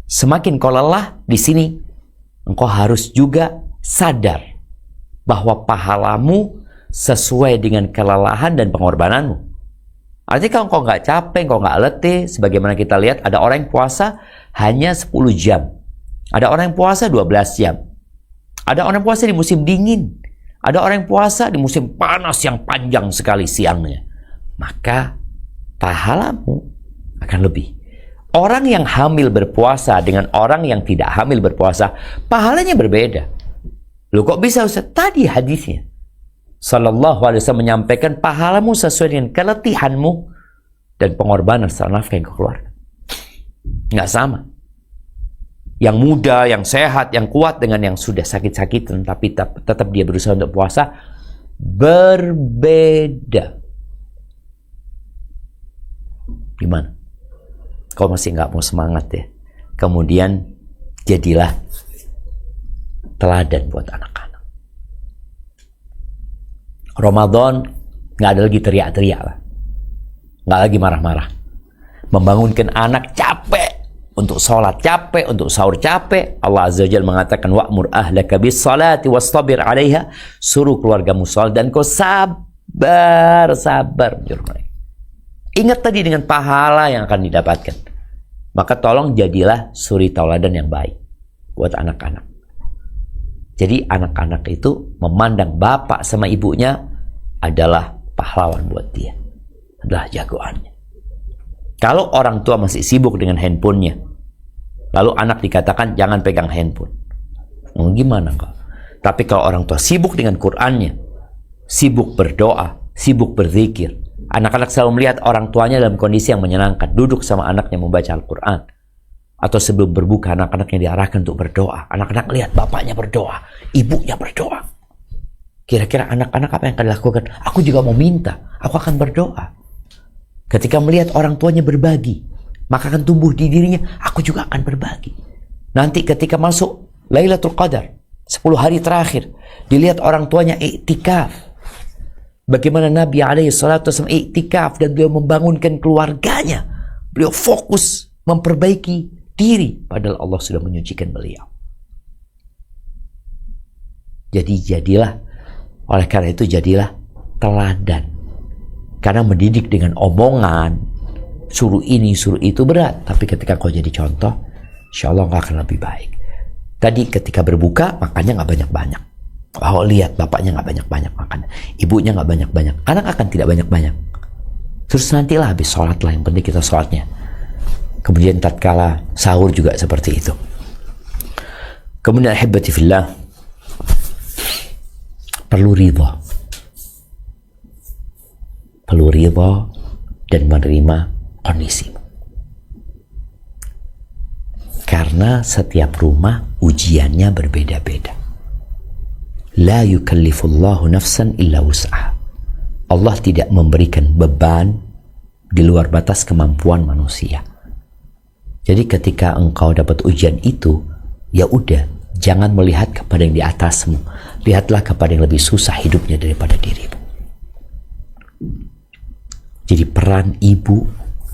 semakin kau lelah, di sini engkau harus juga sadar bahwa pahalamu sesuai dengan kelelahan dan pengorbananmu. Artinya kalau engkau nggak capek, engkau nggak letih, sebagaimana kita lihat ada orang yang puasa hanya 10 jam, ada orang yang puasa 12 jam, ada orang yang puasa di musim dingin, ada orang yang puasa di musim panas yang panjang sekali siangnya, maka pahalamu akan lebih. Orang yang hamil berpuasa dengan orang yang tidak hamil berpuasa, pahalanya berbeda. Loh kok bisa Ustaz? Tadi hadisnya Sallallahu alaihi wasallam menyampaikan pahalamu sesuai dengan keletihanmu dan pengorbanan secara nafkah yang kau keluarkan. Nggak sama. Yang muda, yang sehat, yang kuat dengan yang sudah sakit-sakitan tapi tetap dia berusaha untuk puasa, berbeda. Gimana? Kau masih nggak mau semangat ya? Kemudian jadilah teladan buat anak-anak. Ramadan nggak ada lagi teriak-teriak lah, nggak lagi marah-marah. Membangunkan anak capek untuk sholat, capek untuk sahur, capek. Allah Azza wa Jalla mengatakan wa'mur ahlaka bis salati wastabir 'alaiha, suruh keluargamu sholat dan kau sabar menyuruh mereka. Ingat tadi dengan pahala yang akan didapatkan. Maka tolong jadilah suri tauladan yang baik buat anak-anak. Jadi anak-anak itu memandang bapak sama ibunya adalah pahlawan buat dia, adalah jagoannya. Kalau orang tua masih sibuk dengan handphonenya, lalu anak dikatakan jangan pegang handphone, gimana kok? Tapi kalau orang tua sibuk dengan Qur'annya, sibuk berdoa, sibuk berzikir, Anak-anak selalu melihat orang tuanya dalam kondisi yang menyenangkan, duduk sama anaknya membaca Al-Quran. Atau sebelum berbuka, anak-anaknya diarahkan untuk berdoa. Anak-anak lihat bapaknya berdoa, ibunya berdoa. Kira-kira anak-anak apa yang akan dilakukan? Aku juga mau minta, aku akan berdoa. Ketika melihat orang tuanya berbagi, maka akan tumbuh di dirinya, aku juga akan berbagi. Nanti ketika masuk Lailatul Qadar, 10 hari terakhir, dilihat orang tuanya iktikaf. Bagaimana Nabi SAW iktikaf dan beliau membangunkan keluarganya. Beliau fokus memperbaiki diri, padahal Allah sudah menyucikan beliau. Jadi jadilah, oleh karena itu jadilah teladan. Karena mendidik dengan omongan, suruh ini, suruh itu berat. Tapi ketika kau jadi contoh, insya Allah kau akan lebih baik. Tadi ketika berbuka, makannya nggak banyak-banyak. Oh, lihat bapaknya nggak banyak-banyak makan, ibunya nggak banyak-banyak, anak akan tidak banyak-banyak. Terus nantilah habis sholat lah, yang penting kita sholatnya. Kemudian tatkala sahur juga seperti itu. Kemudian ahibati fillah, perlu ridha. Perlu ridha dan menerima kondisimu. Karena setiap rumah ujiannya berbeda-beda. La yukallifullahu nafsan illa wus'aha. Allah tidak memberikan beban di luar batas kemampuan manusia. Jadi ketika engkau dapat ujian itu, ya udah, jangan melihat kepada yang di atasmu. Lihatlah kepada yang lebih susah hidupnya daripada dirimu. Jadi peran ibu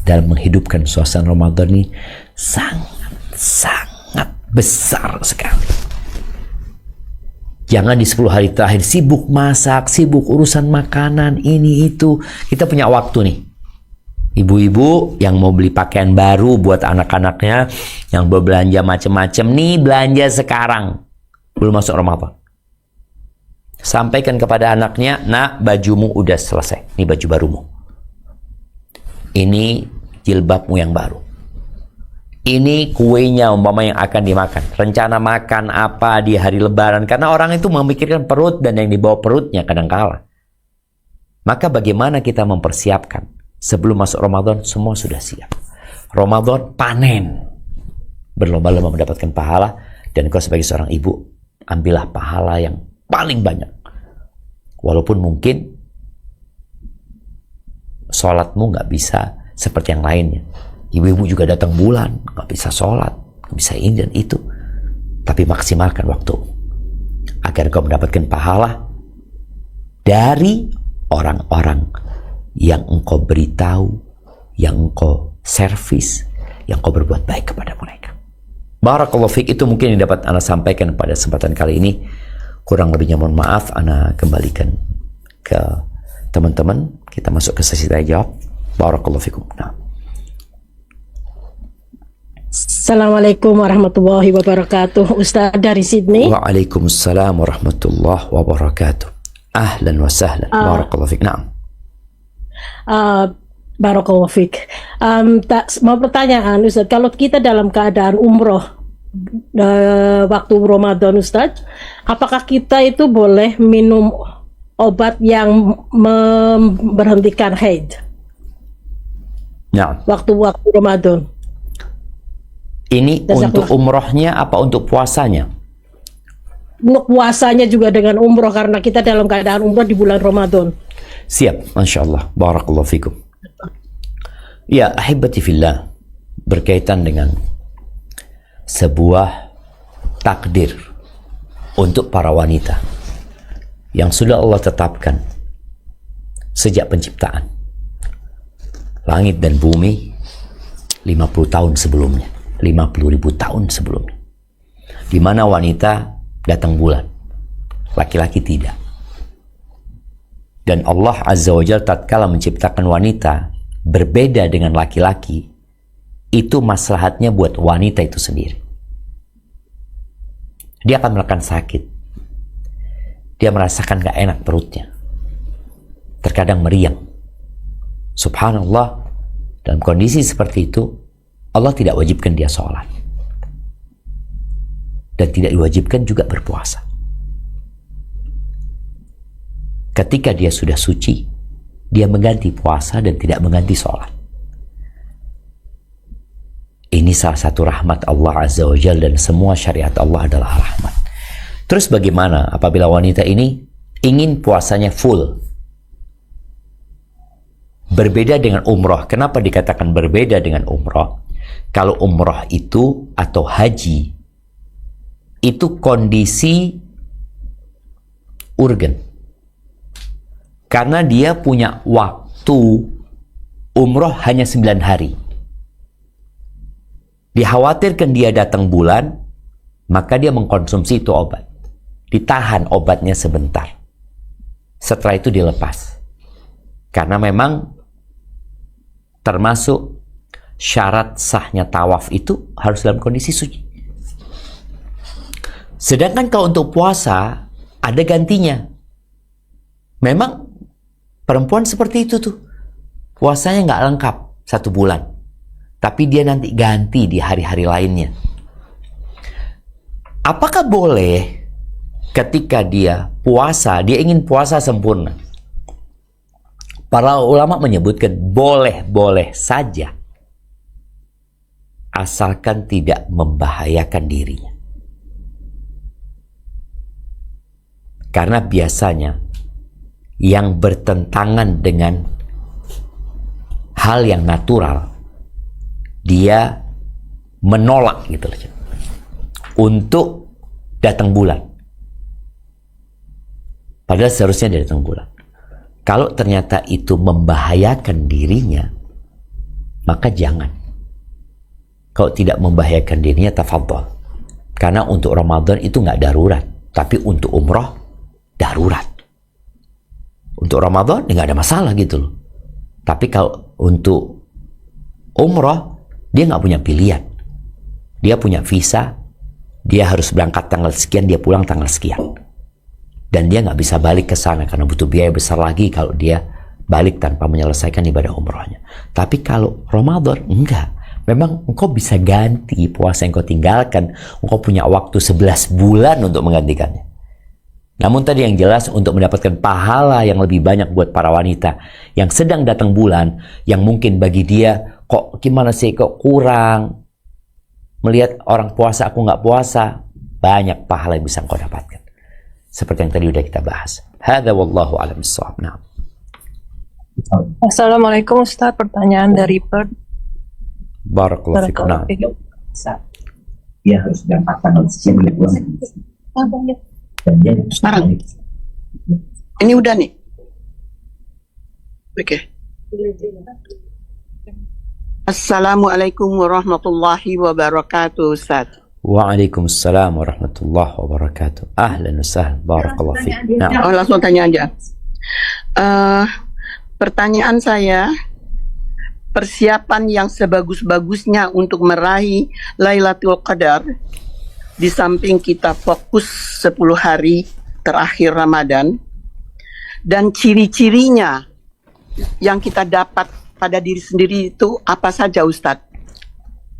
dalam menghidupkan suasana Ramadan ini sangat besar sekali. Jangan di 10 hari terakhir sibuk masak, sibuk urusan makanan, ini itu. Kita punya waktu nih. Ibu-ibu yang mau beli pakaian baru buat anak-anaknya, yang berbelanja macam-macam nih, belanja sekarang. Belum masuk Ramadan. Sampaikan kepada anaknya, nak, bajumu udah selesai. Ini baju barumu. Ini jilbabmu yang baru. Ini kuenya umpama yang akan dimakan. Rencana makan apa di hari Lebaran. Karena orang itu memikirkan perut dan yang dibawa perutnya kadangkala. Maka bagaimana kita mempersiapkan? Sebelum masuk Ramadan semua sudah siap. Ramadan panen. Berlomba-lomba mendapatkan pahala. Dan kau sebagai seorang ibu, ambillah pahala yang paling banyak. Walaupun mungkin sholatmu nggak bisa seperti yang lainnya. Ibu-ibu juga datang bulan, nggak bisa sholat, nggak bisa ini dan itu. Tapi maksimalkan waktu agar kau mendapatkan pahala dari orang-orang yang engkau beritahu, yang engkau servis, yang engkau berbuat baik kepada mereka. Barakallahu fiik, itu mungkin yang dapat Ana sampaikan pada kesempatan kali ini. Kurang lebihnya mohon maaf, Ana kembalikan ke teman-teman. Kita masuk ke sesi tanya jawab. Barakallahu fiikum. Nah. Assalamualaikum warahmatullahi wabarakatuh. Ustaz dari Sydney. Waalaikumsalam warahmatullahi wabarakatuh. Ahlan wa sahlan. Barakallahu fiik. Naam. Barakallahu fiik. Mau pertanyaan Ustaz, kalau kita dalam keadaan umroh waktu Ramadan Ustaz, apakah kita itu boleh minum obat yang memberhentikan haid? Naam. Waktu Ramadan. Ini untuk umrohnya apa untuk puasanya? Untuk puasanya juga dengan umroh, karena kita dalam keadaan umroh di bulan Ramadan. Siap, Masya Allah. Barakallahu fikum. Ya, ahibati fillah, berkaitan dengan sebuah takdir untuk para wanita yang sudah Allah tetapkan sejak penciptaan langit dan bumi 50 tahun sebelumnya, 50.000 tahun sebelumnya, di mana wanita datang bulan, laki-laki tidak. Dan Allah Azza wa Jalla tatkala menciptakan wanita berbeda dengan laki-laki, itu maslahatnya buat wanita itu sendiri. Dia akan merasakan sakit, dia merasakan gak enak perutnya, terkadang meriang. Subhanallah, dalam kondisi seperti itu Allah tidak wajibkan dia sholat dan tidak diwajibkan juga berpuasa. Ketika dia sudah suci, dia mengganti puasa dan tidak mengganti sholat. Ini salah satu rahmat Allah Azza wa Jalla, dan semua syariat Allah adalah rahmat. Terus bagaimana apabila wanita ini ingin puasanya full? Berbeda dengan umroh. Kenapa dikatakan berbeda dengan umroh? Kalau umroh itu atau haji itu kondisi urgen. Karena dia punya waktu umroh hanya 9 hari. Dikhawatirkan dia datang bulan, maka dia mengkonsumsi itu obat. Ditahan obatnya sebentar. Setelah itu dilepas. Karena memang termasuk syarat sahnya tawaf itu harus dalam kondisi suci. Sedangkan kalau untuk puasa ada gantinya. Memang perempuan seperti itu tuh. Puasanya nggak lengkap 1 bulan. Tapi dia nanti ganti di hari-hari lainnya. Apakah boleh ketika dia puasa, dia ingin puasa sempurna? Para ulama menyebutkan boleh-boleh saja. Asalkan tidak membahayakan dirinya. Karena biasanya yang bertentangan dengan hal yang natural, dia menolak gitu loh, untuk datang bulan. Padahal seharusnya dia datang bulan. Kalau ternyata itu membahayakan dirinya, maka jangan. Kalau tidak membahayakan dirinya, tafadhol. Karena untuk Ramadan itu nggak darurat, tapi untuk umroh darurat. Untuk Ramadan nggak ada masalah gitu loh. Tapi kalau untuk umroh, dia nggak punya pilihan. Dia punya visa, dia harus berangkat tanggal sekian, dia pulang tanggal sekian. Dan dia nggak bisa balik ke sana karena butuh biaya besar lagi kalau dia balik tanpa menyelesaikan ibadah umrohnya. Tapi kalau Ramadan, enggak. Memang engkau bisa ganti puasa yang kau tinggalkan. Engkau punya waktu 11 bulan untuk menggantikannya. Namun tadi yang jelas untuk mendapatkan pahala yang lebih banyak buat para wanita yang sedang datang bulan, yang mungkin bagi dia, kok gimana sih, kok kurang. Melihat orang puasa, aku nggak puasa. Banyak pahala yang bisa engkau dapatkan. Seperti yang tadi udah kita bahas. Hadza wallahu a'lam bissawab. Nah. Assalamualaikum Ustaz, pertanyaan dari Perth. Barakallahu fikum. Nah. Dia harus berangkat tanggal sekian, dia pulang. Dan dia Sekarang ini udah nih. Oke. Assalamualaikum warahmatullahi wabarakatuh, Ustaz. Waalaikumsalam warahmatullahi wabarakatuh. Ahlan wa sahlan. Barakallahu fiik. Nah. Oh, langsung tanya aja. Pertanyaan saya, persiapan yang sebagus-bagusnya untuk meraih Lailatul Qadar, di samping kita fokus 10 hari terakhir Ramadan, dan ciri-cirinya yang kita dapat pada diri sendiri itu apa saja, Ustadz?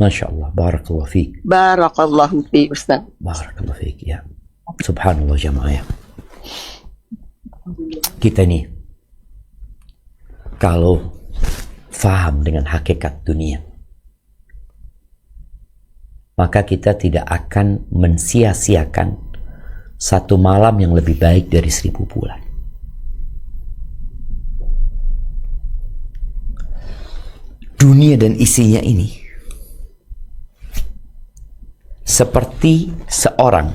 Masya Allah. Barakallahu fiik. Barakallahu fiik, Ustadz. Barakallahu fiik. Ya. Subhanallah jamaah ya. Kita nih, kalau faham dengan hakikat dunia, maka kita tidak akan mensia-siakan satu malam yang lebih baik dari 1000 bulan. Dunia dan isinya ini seperti seorang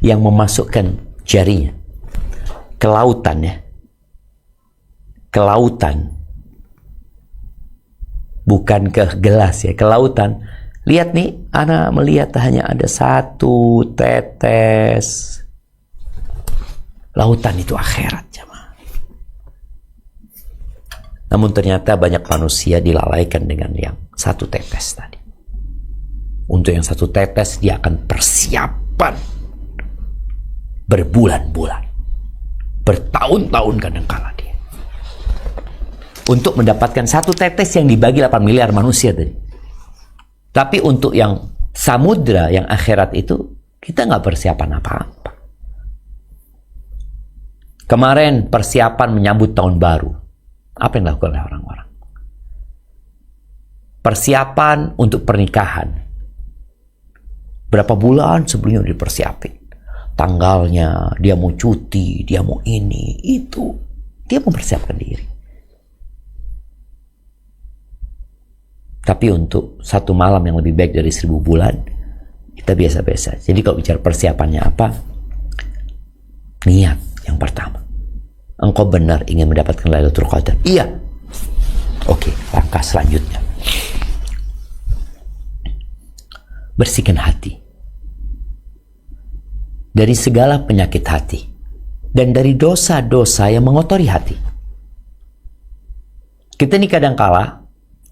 yang memasukkan jarinya ke lautan ya. Ke lautan. Bukan ke gelas ya, ke lautan. Lihat nih, ana melihat hanya ada 1 tetes. Lautan itu akhirat, jemaah. Namun ternyata banyak manusia dilalaikan dengan yang 1 tetes tadi. Untuk yang 1 tetes dia akan persiapan berbulan-bulan, bertahun-tahun kadangkala dia, untuk mendapatkan 1 tetes yang dibagi 8 miliar manusia tadi. Tapi untuk yang samudra, yang akhirat itu, kita nggak persiapan apa-apa. Kemarin persiapan menyambut tahun baru. Apa yang dilakukan oleh orang-orang? Persiapan untuk pernikahan. Berapa bulan sebelumnya dipersiapin. Tanggalnya, dia mau cuti, dia mau ini, itu. Dia mempersiapkan diri. Tapi untuk satu malam yang lebih baik dari 1000 bulan, kita biasa-biasa. Jadi kalau bicara persiapannya apa? Niat yang pertama. Engkau benar ingin mendapatkan Lailatul Qadar? Iya. Oke, langkah selanjutnya. Bersihkan hati dari segala penyakit hati dan dari dosa-dosa yang mengotori hati. Kita ini kadangkala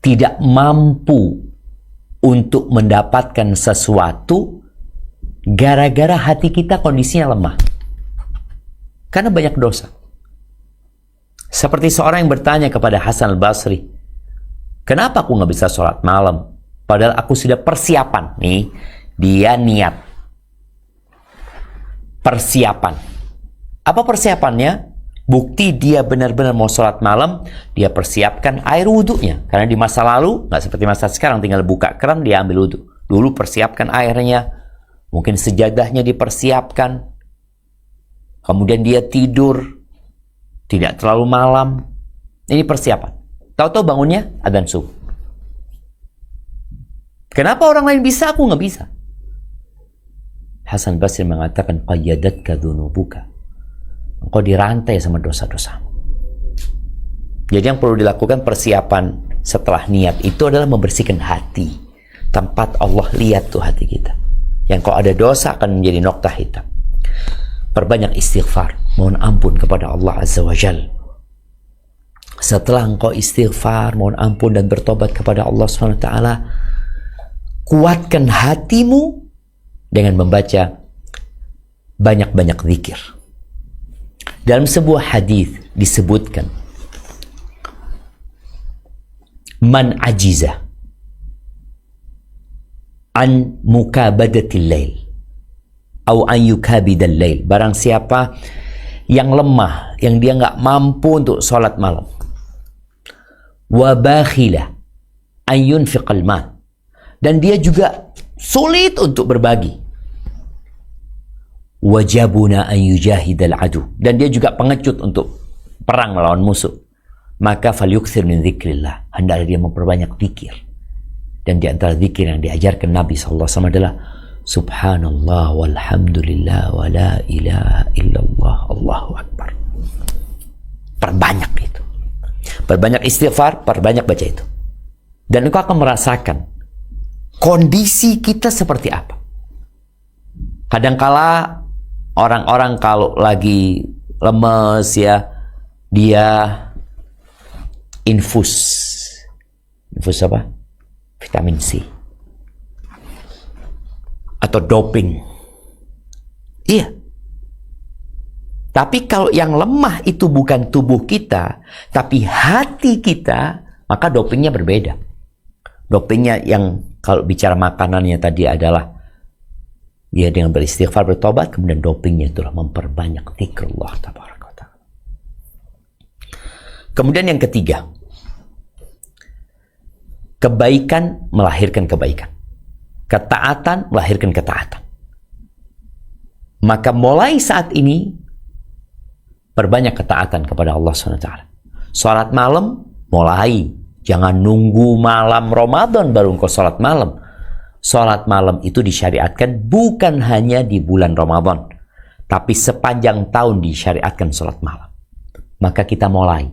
tidak mampu untuk mendapatkan sesuatu gara-gara hati kita kondisinya lemah. Karena banyak dosa. Seperti seorang yang bertanya kepada Hasan al-Basri, kenapa aku nggak bisa sholat malam? Padahal aku sudah persiapan. Nih, dia niat. Persiapan. Apa persiapannya? Bukti dia benar-benar mau sholat malam, dia persiapkan air wudhunya. Karena di masa lalu, nggak seperti masa sekarang, tinggal buka keran, dia ambil wudhu. Dulu persiapkan airnya, mungkin sejadahnya dipersiapkan. Kemudian dia tidur, tidak terlalu malam. Ini persiapan. Tahu-tahu bangunnya adzan subuh. Kenapa orang lain bisa, aku nggak bisa? Hasan Basri mengatakan, qayyadatka dhunubuka. Engkau dirantai sama dosa-dosa. Jadi yang perlu dilakukan persiapan setelah niat itu adalah membersihkan hati. Tempat Allah lihat tuh hati kita. Yang kalau ada dosa akan menjadi noktah hitam. Perbanyak istighfar, mohon ampun kepada Allah Azza wa Jal. Setelah engkau istighfar, mohon ampun dan bertobat kepada Allah SWT, kuatkan hatimu dengan membaca banyak-banyak zikir. Dalam sebuah hadis disebutkan, man ajiza an mukabadatil lail atau an yukabidal lail, barang siapa yang lemah, yang dia nggak mampu untuk sholat malam, wa bakhila an yunfiqal mal, dan dia juga sulit untuk berbagi, wajabuna an yujahidal adu, dan dia juga pengecut untuk perang melawan musuh, maka falyukthir min dzikrillah, hendaklah dia memperbanyak zikir. Dan di antara zikir yang diajarkan Nabi SAW adalah subhanallah walhamdulillah wa la ilaha illallah Allahu akbar. Perbanyak itu, perbanyak istighfar, perbanyak baca itu, dan engkau akan merasakan kondisi kita seperti apa. Kadangkala orang-orang kalau lagi lemes ya, dia infus apa? Vitamin C atau doping. Iya. Tapi kalau yang lemah itu bukan tubuh kita, tapi hati kita, maka dopingnya berbeda. Dopingnya yang kalau bicara makanannya tadi adalah dia dengan beristighfar, bertobat, kemudian dopingnya itulah memperbanyak zikrullah tabaraka wa ta'ala. Kemudian yang ketiga, kebaikan melahirkan kebaikan. Ketaatan melahirkan ketaatan. Maka mulai saat ini perbanyak ketaatan kepada Allah SWT. Salat malam mulai. Jangan nunggu malam Ramadan baru engkau salat malam. Salat malam itu disyariatkan bukan hanya di bulan Ramadan, tapi sepanjang tahun disyariatkan salat malam. Maka kita mulai.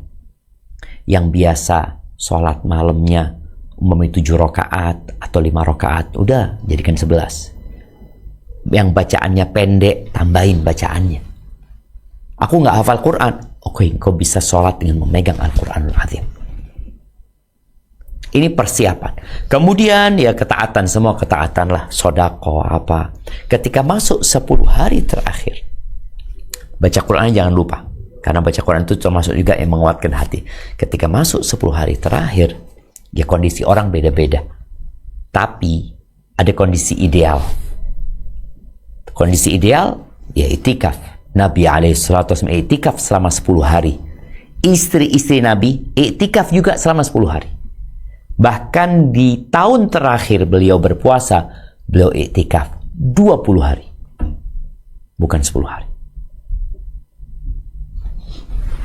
Yang biasa salat malamnya umpamanya 7 rakaat atau 5 rakaat, udah jadikan 11. Yang bacaannya pendek, tambahin bacaannya. Aku nggak hafal Quran, oke, kau bisa sholat dengan memegang Al-Quranul Azim. Ini persiapan. Kemudian ya ketaatan, semua ketaatan lah, sodako apa. Ketika masuk 10 hari terakhir, baca Quran jangan lupa, karena baca Quran itu termasuk juga yang menguatkan hati. Ketika masuk 10 hari terakhir, ya kondisi orang beda-beda, tapi ada kondisi ideal. Kondisi ideal ya itikaf. Nabi alaihissalam itikaf selama 10 hari. istri-istri Nabi iktikaf juga selama 10 hari. Bahkan di tahun terakhir beliau berpuasa, beliau iktikaf 20 hari. Bukan 10 hari.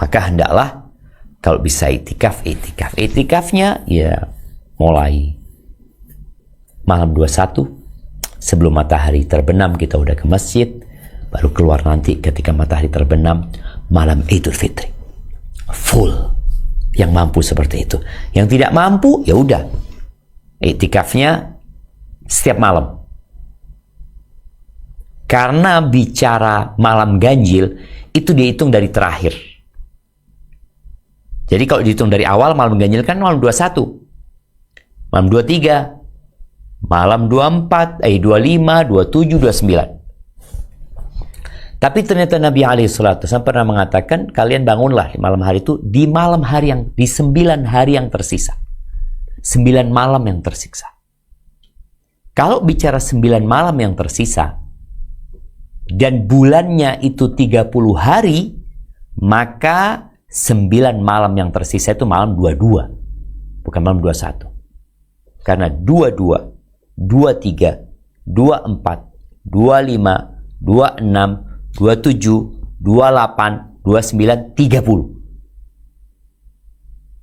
Maka hendaklah kalau bisa iktikaf. Iktikafnya ya mulai malam 21 sebelum matahari terbenam kita udah ke masjid, baru keluar nanti ketika matahari terbenam malam Idul Fitri. Full yang mampu seperti itu. Yang tidak mampu ya udah iktikafnya setiap malam. Karena bicara malam ganjil itu dihitung dari terakhir. Jadi kalau dihitung dari awal malam ganjil kan malam 21, malam 23, malam 24, 25, 27, 29. Tapi ternyata Nabi SAW pernah mengatakan, kalian bangunlah di malam hari itu, di malam hari yang, di 9 hari yang tersisa. 9 malam yang tersiksa. Kalau bicara 9 malam yang tersisa, dan bulannya itu 30 hari, maka 9 malam yang tersisa itu malam 22. Bukan malam 21. Karena 22, 23, 24, 25, 26, 27, 28, 29, 30.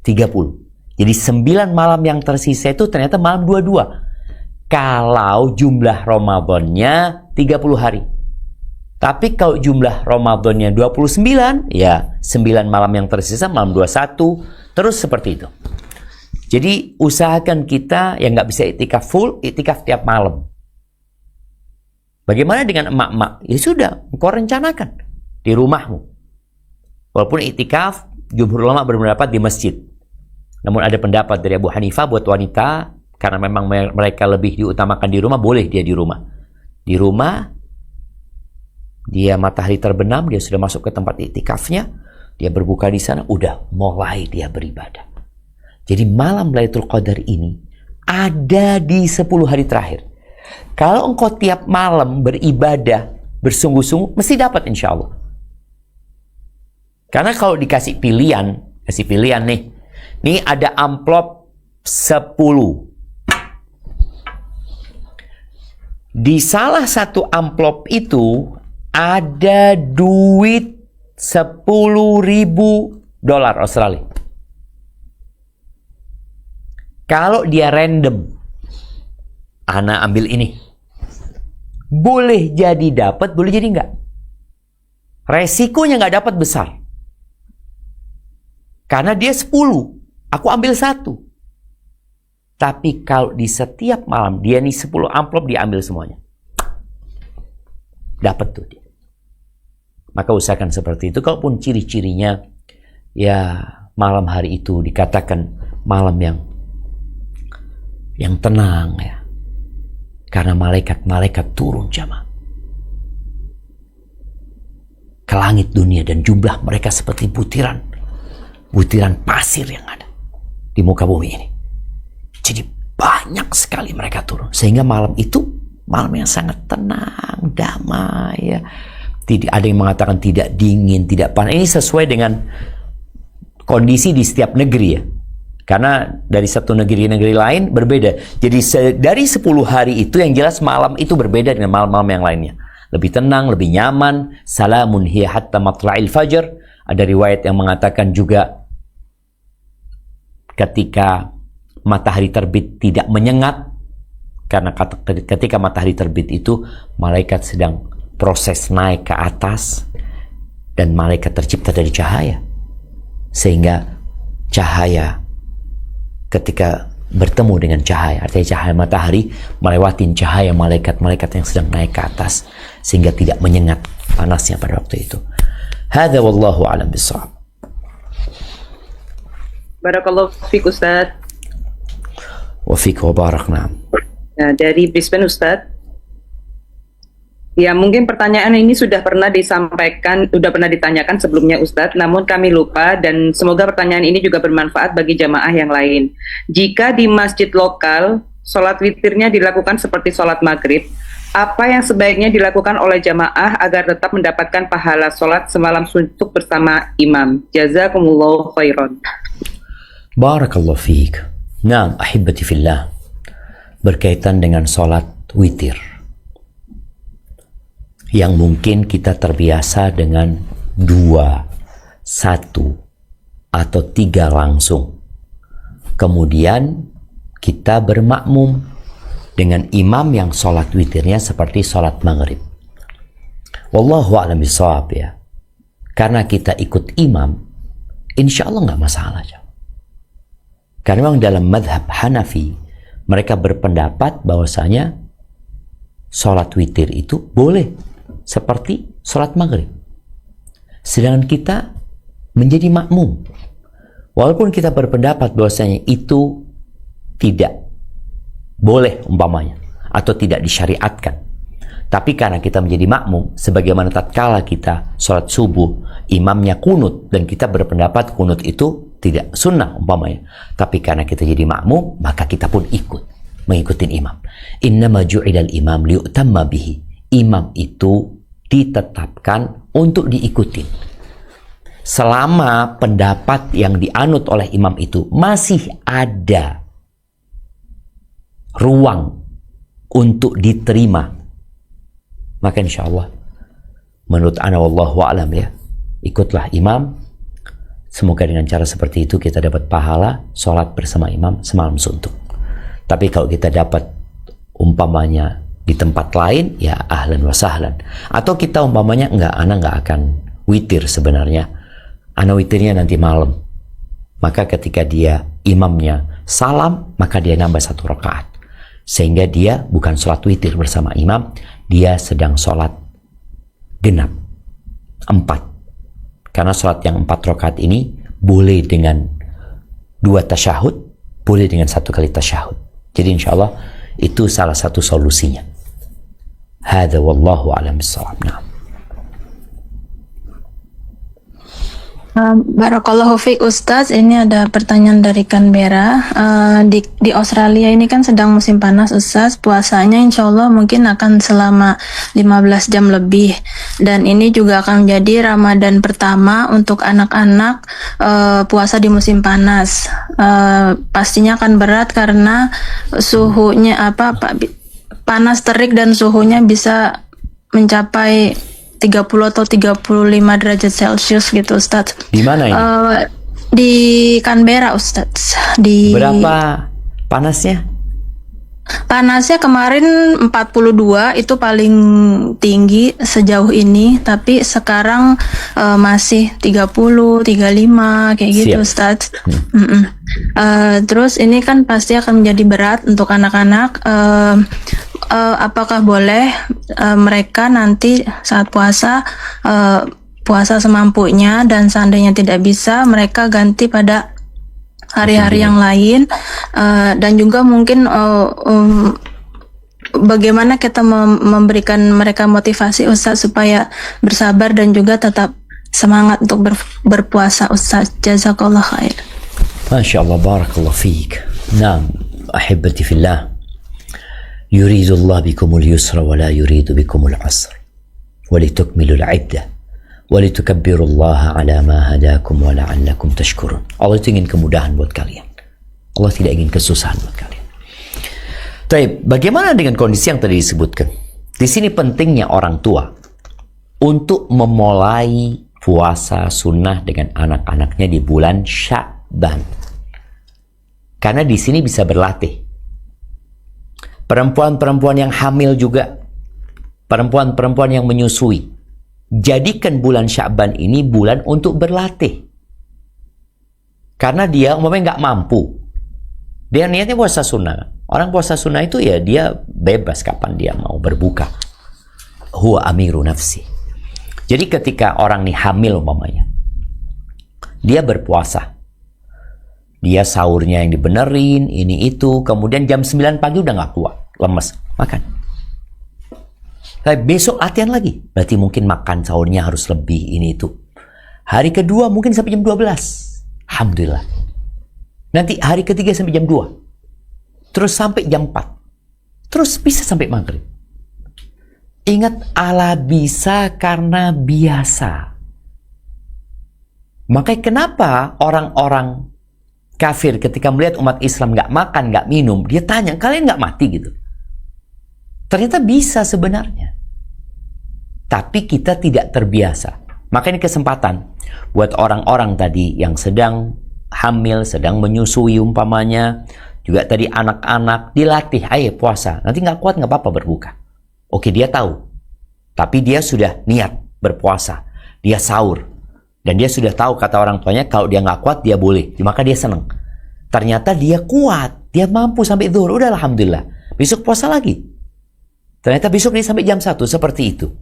30. Jadi 9 malam yang tersisa itu ternyata malam 22. Kalau jumlah Ramadannya 30 hari. Tapi kalau jumlah Ramadannya 29, ya 9 malam yang tersisa malam 21, terus seperti itu. Jadi usahakan kita yang nggak bisa iktikaf full, iktikaf tiap malam. Bagaimana dengan emak-emak? Ya sudah, engkau rencanakan di rumahmu. Walaupun iktikaf, jumhur ulama berpendapat di masjid. Namun ada pendapat dari Abu Hanifah buat wanita, karena memang mereka lebih diutamakan di rumah, boleh dia di rumah. Di rumah, dia matahari terbenam, dia sudah masuk ke tempat iktikafnya, dia berbuka di sana, udah mulai dia beribadah. Jadi malam Lailatul Qadar ini ada di 10 hari terakhir. Kalau engkau tiap malam beribadah bersungguh-sungguh, mesti dapat insya Allah. Karena kalau dikasih pilihan, nih, ini ada amplop 10. Di salah satu amplop itu ada duit $10.000 Australia. Kalau dia random, ana ambil ini. Boleh jadi dapat, boleh jadi enggak. Resikonya enggak dapat besar. Karena dia 10, aku ambil 1. Tapi kalau di setiap malam, dia nih 10 amplop, dia ambil semuanya. Dapat tuh dia. Maka usahakan seperti itu. Kalaupun ciri-cirinya, ya malam hari itu dikatakan malam yang tenang ya. Karena malaikat-malaikat turun jamaah ke langit dunia dan jumlah mereka seperti butiran pasir yang ada di muka bumi ini. Jadi banyak sekali mereka turun sehingga malam itu malam yang sangat tenang, damai ya. Tidak ada yang mengatakan tidak dingin, tidak panas. Ini sesuai dengan kondisi di setiap negeri ya. Karena dari satu negeri-negeri lain berbeda. Jadi dari 10 hari itu yang jelas malam itu berbeda dengan malam-malam yang lainnya. Lebih tenang, lebih nyaman. Salamun hiya hatta matla'il fajr. Ada riwayat yang mengatakan juga ketika matahari terbit tidak menyengat. Karena ketika matahari terbit itu malaikat sedang proses naik ke atas. Dan malaikat tercipta dari cahaya. Sehingga cahaya ketika bertemu dengan cahaya, artinya cahaya matahari melewati cahaya malaikat-malaikat yang sedang naik ke atas sehingga tidak menyengat panasnya pada waktu itu. Hadza wallahu a'lam bissawab. Barakallahu fiik Ustaz. Wa fiik wa barakna. Nah, dari Brisbane Ustaz. Ya, mungkin pertanyaan ini sudah pernah ditanyakan sebelumnya Ustadz, namun kami lupa dan semoga pertanyaan ini juga bermanfaat bagi jamaah yang lain. Jika di masjid lokal sholat witirnya dilakukan seperti sholat maghrib, apa yang sebaiknya dilakukan oleh jamaah agar tetap mendapatkan pahala sholat semalam suntuk bersama imam? Jazakumullahu khairan. Barakallahu fiik. Naam, ahibati fillah. Berkaitan dengan sholat witir, yang mungkin kita terbiasa dengan 2, 1, atau 3 langsung. Kemudian kita bermakmum dengan imam yang sholat witirnya seperti sholat maghrib. Wallahu a'lam bishawab ya. Karena kita ikut imam, insya Allah nggak masalah. Karena memang dalam madhab Hanafi, mereka berpendapat bahwasanya sholat witir itu boleh seperti sholat maghrib. Sedangkan kita menjadi makmum. Walaupun kita berpendapat bahwasanya itu tidak boleh umpamanya, atau tidak disyariatkan. Tapi karena kita menjadi makmum, sebagaimana tatkala kita sholat subuh, imamnya kunut, dan kita berpendapat kunut itu tidak sunnah umpamanya. Tapi karena kita jadi makmum, maka kita pun ikut, mengikuti imam. Innama ju'ilal imam liu'tamma bihi. Imam itu ditetapkan untuk diikuti. Selama pendapat yang dianut oleh imam itu masih ada ruang untuk diterima, maka insya Allah menurut ana wallahu a'lam ya, ikutlah imam. Semoga dengan cara seperti itu kita dapat pahala sholat bersama imam semalam suntuk. Tapi kalau kita dapat umpamanya di tempat lain, ya ahlan wa sahlan. Atau kita umpamanya ana nggak akan witir sebenarnya, ana witirnya nanti malam, maka ketika dia imamnya salam, maka dia nambah 1 rakaat. Sehingga dia bukan sholat witir bersama imam, dia sedang sholat genap 4. Karena sholat yang 4 rakaat ini boleh dengan 2 tasyahud, boleh dengan 1 kali tasyahud. Jadi insya Allah itu salah satu solusinya. Hadza wallahu a'lam bishawab. Nah. Barakallahu fiik Ustaz, ini ada pertanyaan dari Canberra. Di Australia ini kan sedang musim panas Ustaz, puasanya insya Allah mungkin akan selama 15 jam lebih, dan ini juga akan menjadi Ramadan pertama untuk anak-anak puasa di musim panas. Pastinya akan berat karena suhunya panas terik dan suhunya bisa mencapai 30 atau 35 derajat Celcius gitu Ustaz. Di mana ini? Di Canberra Ustaz. Berapa panasnya? Panasnya kemarin 42 itu paling tinggi sejauh ini, tapi sekarang masih 30, 35 kayak gitu Ustaz. Terus ini kan pasti akan menjadi berat untuk anak-anak. Apakah boleh mereka nanti saat puasa puasa semampunya, dan seandainya tidak bisa mereka ganti pada hari-hari yang lain, dan juga mungkin bagaimana kita memberikan mereka motivasi Ustaz supaya bersabar dan juga tetap semangat untuk berpuasa Ustaz. Jazakallah khair. Masya Allah, barakallah fiik. Naam, ahibati fillah. يريد الله بكم اليسر ولا يريد بكم العسر ولتكملوا العدة ولتكبروا الله على ما هداكم ولعلكم تشكرون. Allah itu ingin kemudahan buat kalian. Allah tidak ingin kesusahan buat kalian. Baik, bagaimana dengan kondisi yang tadi disebutkan? Di sini pentingnya orang tua untuk memulai puasa sunnah dengan anak-anaknya di bulan Sya'ban. Karena di sini bisa berlatih. Perempuan-perempuan yang hamil juga, perempuan-perempuan yang menyusui, jadikan bulan Sya'ban ini bulan untuk berlatih. Karena dia umpamanya nggak mampu, dia niatnya puasa sunnah. Orang puasa sunnah itu ya dia bebas kapan dia mau berbuka. Huwa amiru nafsi. Jadi ketika orang nih hamil umpamanya, dia berpuasa, dia sahurnya yang dibenerin, ini itu, kemudian jam 9 pagi udah gak kuat, lemes, makan. Tapi besok latihan lagi, berarti mungkin makan sahurnya harus lebih, ini itu. Hari kedua mungkin sampai jam 12, alhamdulillah. Nanti hari ketiga sampai jam 2. terus sampai jam 4, terus bisa sampai maghrib. Ingat, Allah bisa karena biasa. Makanya kenapa orang-orang kafir ketika melihat umat Islam nggak makan, nggak minum, dia tanya, kalian nggak mati gitu? Ternyata bisa sebenarnya. Tapi kita tidak terbiasa. Maka ini kesempatan buat orang-orang tadi yang sedang hamil, sedang menyusui umpamanya, juga tadi anak-anak, dilatih, ayo puasa. Nanti nggak kuat nggak apa-apa berbuka. Oke, dia tahu. Tapi dia sudah niat berpuasa. Dia sahur. Dan dia sudah tahu kata orang tuanya, kalau dia nggak kuat, dia boleh. Maka dia senang. Ternyata dia kuat. Dia mampu sampai zuhur. Udah, alhamdulillah. Besok puasa lagi. Ternyata besok dia sampai jam 1. Seperti itu.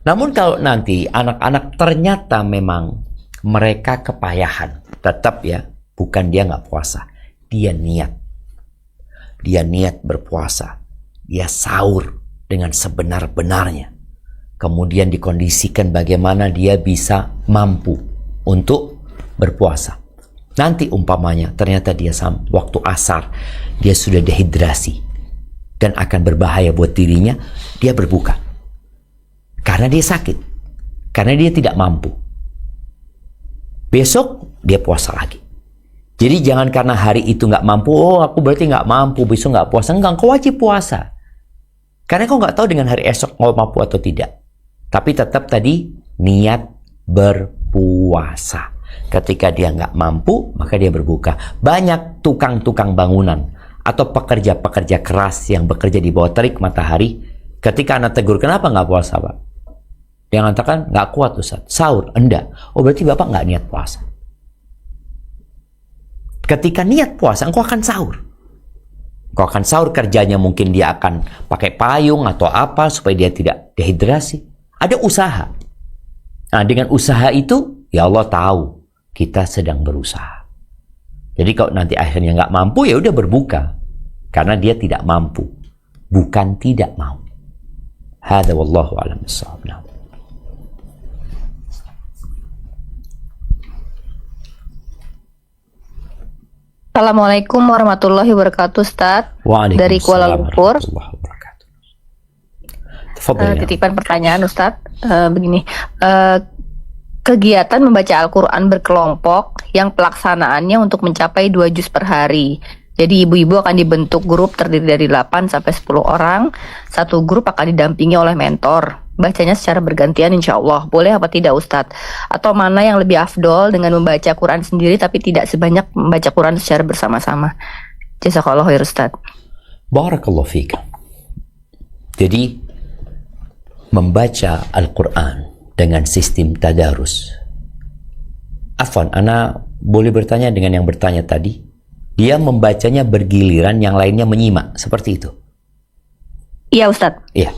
Namun kalau nanti anak-anak ternyata memang mereka kepayahan. Tetap ya, bukan dia nggak puasa. Dia niat. Dia niat berpuasa. Dia sahur dengan sebenar-benarnya. Kemudian dikondisikan bagaimana dia bisa mampu untuk berpuasa. Nanti umpamanya ternyata dia waktu asar dia sudah dehidrasi dan akan berbahaya buat dirinya, dia berbuka. Karena dia sakit. Karena dia tidak mampu. Besok dia puasa lagi. Jadi jangan karena hari itu nggak mampu, oh aku berarti nggak mampu, besok nggak puasa. Enggak, kau wajib puasa. Karena kau nggak tahu dengan hari esok mau mampu atau tidak. Tapi tetap tadi niat berpuasa. Ketika dia nggak mampu, maka dia berbuka. Banyak tukang-tukang bangunan atau pekerja-pekerja keras yang bekerja di bawah terik matahari. Ketika anak tegur, kenapa nggak puasa, Pak? Dia mengatakan, nggak kuat, Ustaz. Sahur, enggak. Oh, berarti Bapak nggak niat puasa. Ketika niat puasa, engkau akan sahur. Engkau akan sahur, kerjanya mungkin dia akan pakai payung atau apa supaya dia tidak dehidrasi. Ada usaha. Nah, dengan usaha itu, ya Allah tahu kita sedang berusaha. Jadi kalau nanti akhirnya nggak mampu, ya udah berbuka. Karena dia tidak mampu. Bukan tidak mau. Hada wallahu a'lam bissawab. Assalamualaikum warahmatullahi wabarakatuh, Ustaz. Dari Kuala Lumpur. Titipan pertanyaan, Ustaz. Begini, kegiatan membaca Al-Quran berkelompok yang pelaksanaannya untuk mencapai 2 juz per hari. Jadi ibu-ibu akan dibentuk grup terdiri dari 8 sampai 10 orang. Satu grup akan didampingi oleh mentor. Bacanya secara bergantian insya Allah. Boleh apa tidak, Ustadz? Atau mana yang lebih afdol dengan membaca Quran sendiri tapi tidak sebanyak membaca Quran secara bersama-sama? Jazakallah khair, Ustadz. Barakallahu fiik. Jadi membaca Al-Quran dengan sistem tadarus. Afwan, ana boleh bertanya dengan yang bertanya tadi? Dia membacanya bergiliran, yang lainnya menyimak, seperti itu? Iya, Ustadz. Iya.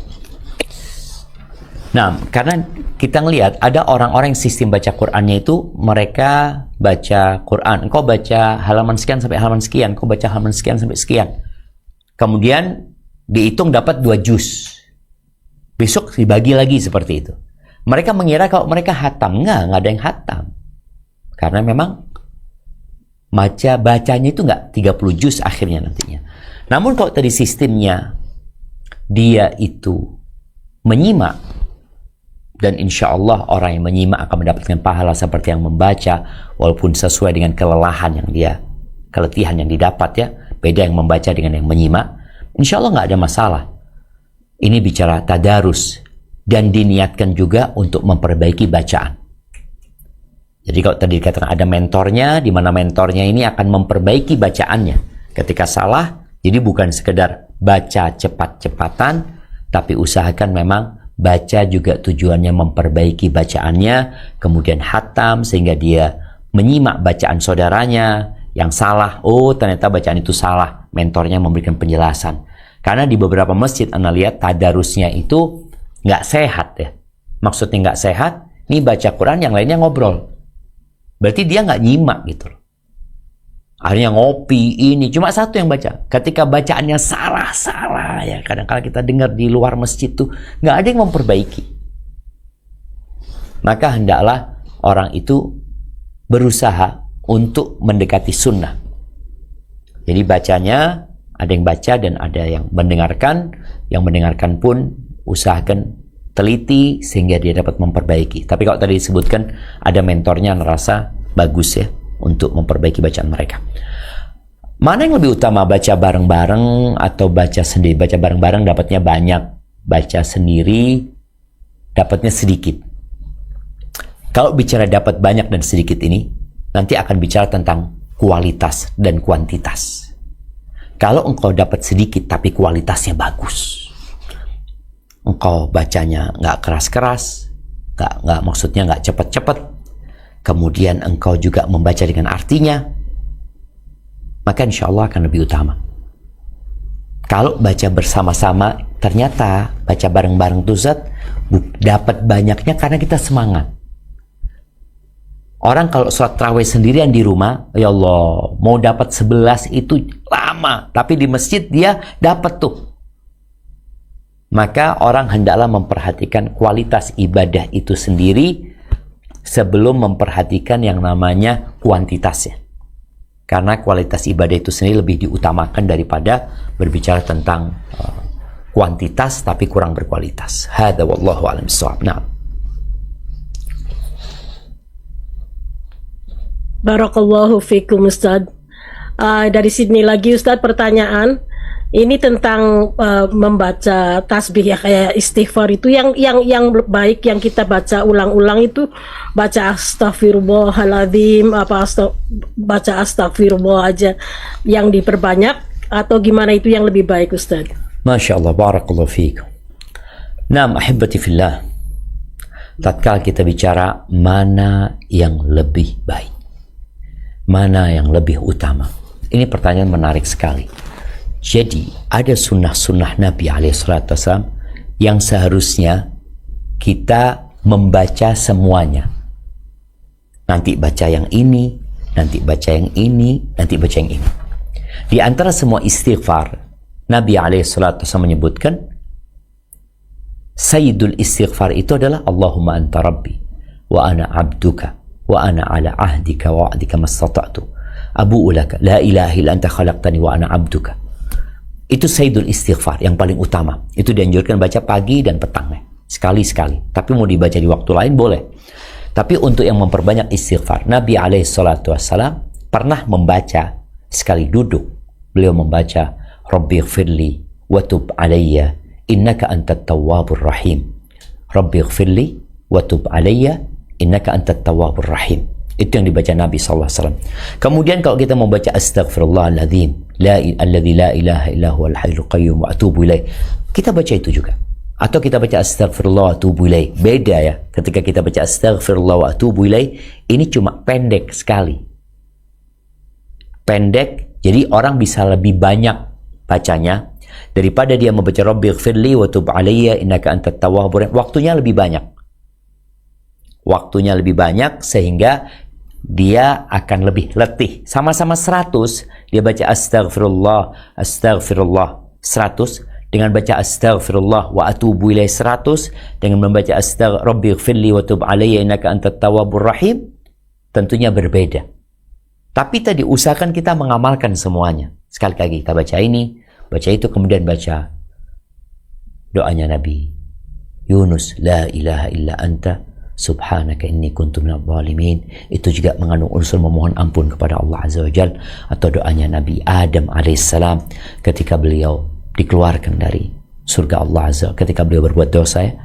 Nah, karena kita ngelihat ada orang-orang yang sistem baca Qur'annya itu mereka baca Qur'an. Engkau baca halaman sekian sampai halaman sekian, engkau baca halaman sekian sampai sekian. Kemudian dihitung dapat 2 juz. Besok dibagi lagi seperti itu. Mereka mengira kalau mereka hatam. Nggak ada yang hatam. Karena memang bacanya itu nggak 30 juz akhirnya nantinya. Namun kalau tadi sistemnya dia itu menyimak, dan insya Allah orang yang menyimak akan mendapatkan pahala seperti yang membaca, walaupun sesuai dengan keletihan yang didapat ya. Beda yang membaca dengan yang menyimak. Insya Allah nggak ada masalah. Ini bicara tadarus dan diniatkan juga untuk memperbaiki bacaan. Jadi kalau tadi dikatakan ada mentornya, di mana mentornya ini akan memperbaiki bacaannya. Ketika salah, jadi bukan sekedar baca cepat-cepatan, tapi usahakan memang baca juga tujuannya memperbaiki bacaannya, kemudian hatam sehingga dia menyimak bacaan saudaranya yang salah. Oh, ternyata bacaan itu salah. Mentornya memberikan penjelasan. Karena di beberapa masjid Anda lihat tadarusnya itu nggak sehat ya. Maksudnya nggak sehat, ini baca Quran yang lainnya ngobrol. Berarti dia nggak nyimak gitu loh. Akhirnya ngopi ini, cuma satu yang baca. Ketika bacaannya salah-salah ya, kadang-kadang kita dengar di luar masjid tuh nggak ada yang memperbaiki. Maka hendaklah orang itu berusaha untuk mendekati sunnah. Jadi bacanya Ada yang baca dan ada yang mendengarkan. Yang mendengarkan pun usahakan teliti sehingga dia dapat memperbaiki. Tapi kalau tadi disebutkan ada mentornya ngerasa bagus ya untuk memperbaiki bacaan mereka. Mana yang lebih utama, baca bareng-bareng atau baca sendiri? Baca bareng-bareng dapatnya banyak, baca sendiri dapatnya sedikit. Kalau bicara dapat banyak dan sedikit ini, nanti akan bicara tentang kualitas dan kuantitas. Kalau engkau dapat sedikit tapi kualitasnya bagus, engkau bacanya nggak keras-keras, nggak maksudnya nggak cepet-cepet, kemudian engkau juga membaca dengan artinya, maka insya Allah akan lebih utama. Kalau baca bersama-sama, ternyata baca bareng-bareng tuh Zat dapat banyaknya karena kita semangat. Orang kalau sholat tarawih sendirian di rumah, ya Allah, mau dapat 11 itu lama, tapi di masjid dia dapat tuh. Maka orang hendaklah memperhatikan kualitas ibadah itu sendiri sebelum memperhatikan yang namanya kuantitasnya. Karena kualitas ibadah itu sendiri lebih diutamakan daripada berbicara tentang kuantitas tapi kurang berkualitas. Hadza wallahu a'lam bissawab. Nah. Barakallahu fikum Ustaz. Dari Sydney lagi Ustaz, pertanyaan ini tentang membaca tasbih ya, kayak istighfar itu yang baik yang kita baca ulang-ulang itu baca astaghfirullahaladzim baca astaghfirullah aja yang diperbanyak atau gimana itu yang lebih baik Ustaz? Masya Allah, barakallahu fikum. Naam ahibati fillah, tatkala kita bicara mana yang lebih baik, mana yang lebih utama, ini pertanyaan menarik sekali. Jadi ada sunnah-sunnah Nabi SAW yang seharusnya kita membaca semuanya. Nanti baca yang ini, nanti baca yang ini, nanti baca yang ini. Di antara semua istighfar, Nabi SAW menyebutkan Sayyidul istighfar itu adalah Allahumma anta rabbi wa ana abduka wa ana ala ahdika wa wa'dika mastata'tu abu'u laka la ilaha illa anta khalaqtani wa ana abduka. Itu Sayyidul istighfar yang paling utama. Itu dianjurkan baca pagi dan petangnya, sekali-sekali. Tapi mau dibaca di waktu lain boleh. Tapi untuk yang memperbanyak istighfar, Nabi SAW pernah membaca sekali duduk. Beliau membaca Rabbighfirli wa tub alayya innaka antat tawwabur rahim. Rabbighfirli wa tub alayya innaka antat tawwabur rahim. Itu yang dibaca Nabi SAW. Kemudian kalau kita membaca astaghfirullahaladzim alladzi la ilaha illa huwal hayyul qayyum wa atubu ilaih, kita baca itu juga. Atau kita baca astaghfirullah wa atubu ilaih. Beda ya, ketika kita baca astaghfirullah wa atubu ilaih, ini cuma pendek sekali. Pendek, jadi orang bisa lebih banyak bacanya daripada dia membaca Rabbighfirli wa tub alayya innaka antat tawwabur rahim. Waktunya lebih banyak. Waktunya lebih banyak sehingga dia akan lebih letih. Sama-sama 100, dia baca astaghfirullah 100, dengan baca astaghfirullah wa atubu ilaih 100, dengan membaca Rabbighfirli wa tub alayya innaka antat tawwabur rahim, tentunya berbeda. Tapi tadi usahakan kita mengamalkan semuanya. Sekali lagi kita baca ini, baca itu, kemudian baca doanya Nabi Yunus, la ilaha illa anta subhanaka inni kuntu minadh dhalimin. Itu juga mengandung unsur memohon ampun kepada Allah Azza wa Jalla. Atau doanya Nabi Adam alaihissalam ketika beliau dikeluarkan dari surga Allah Azza, ketika beliau berbuat dosa ya,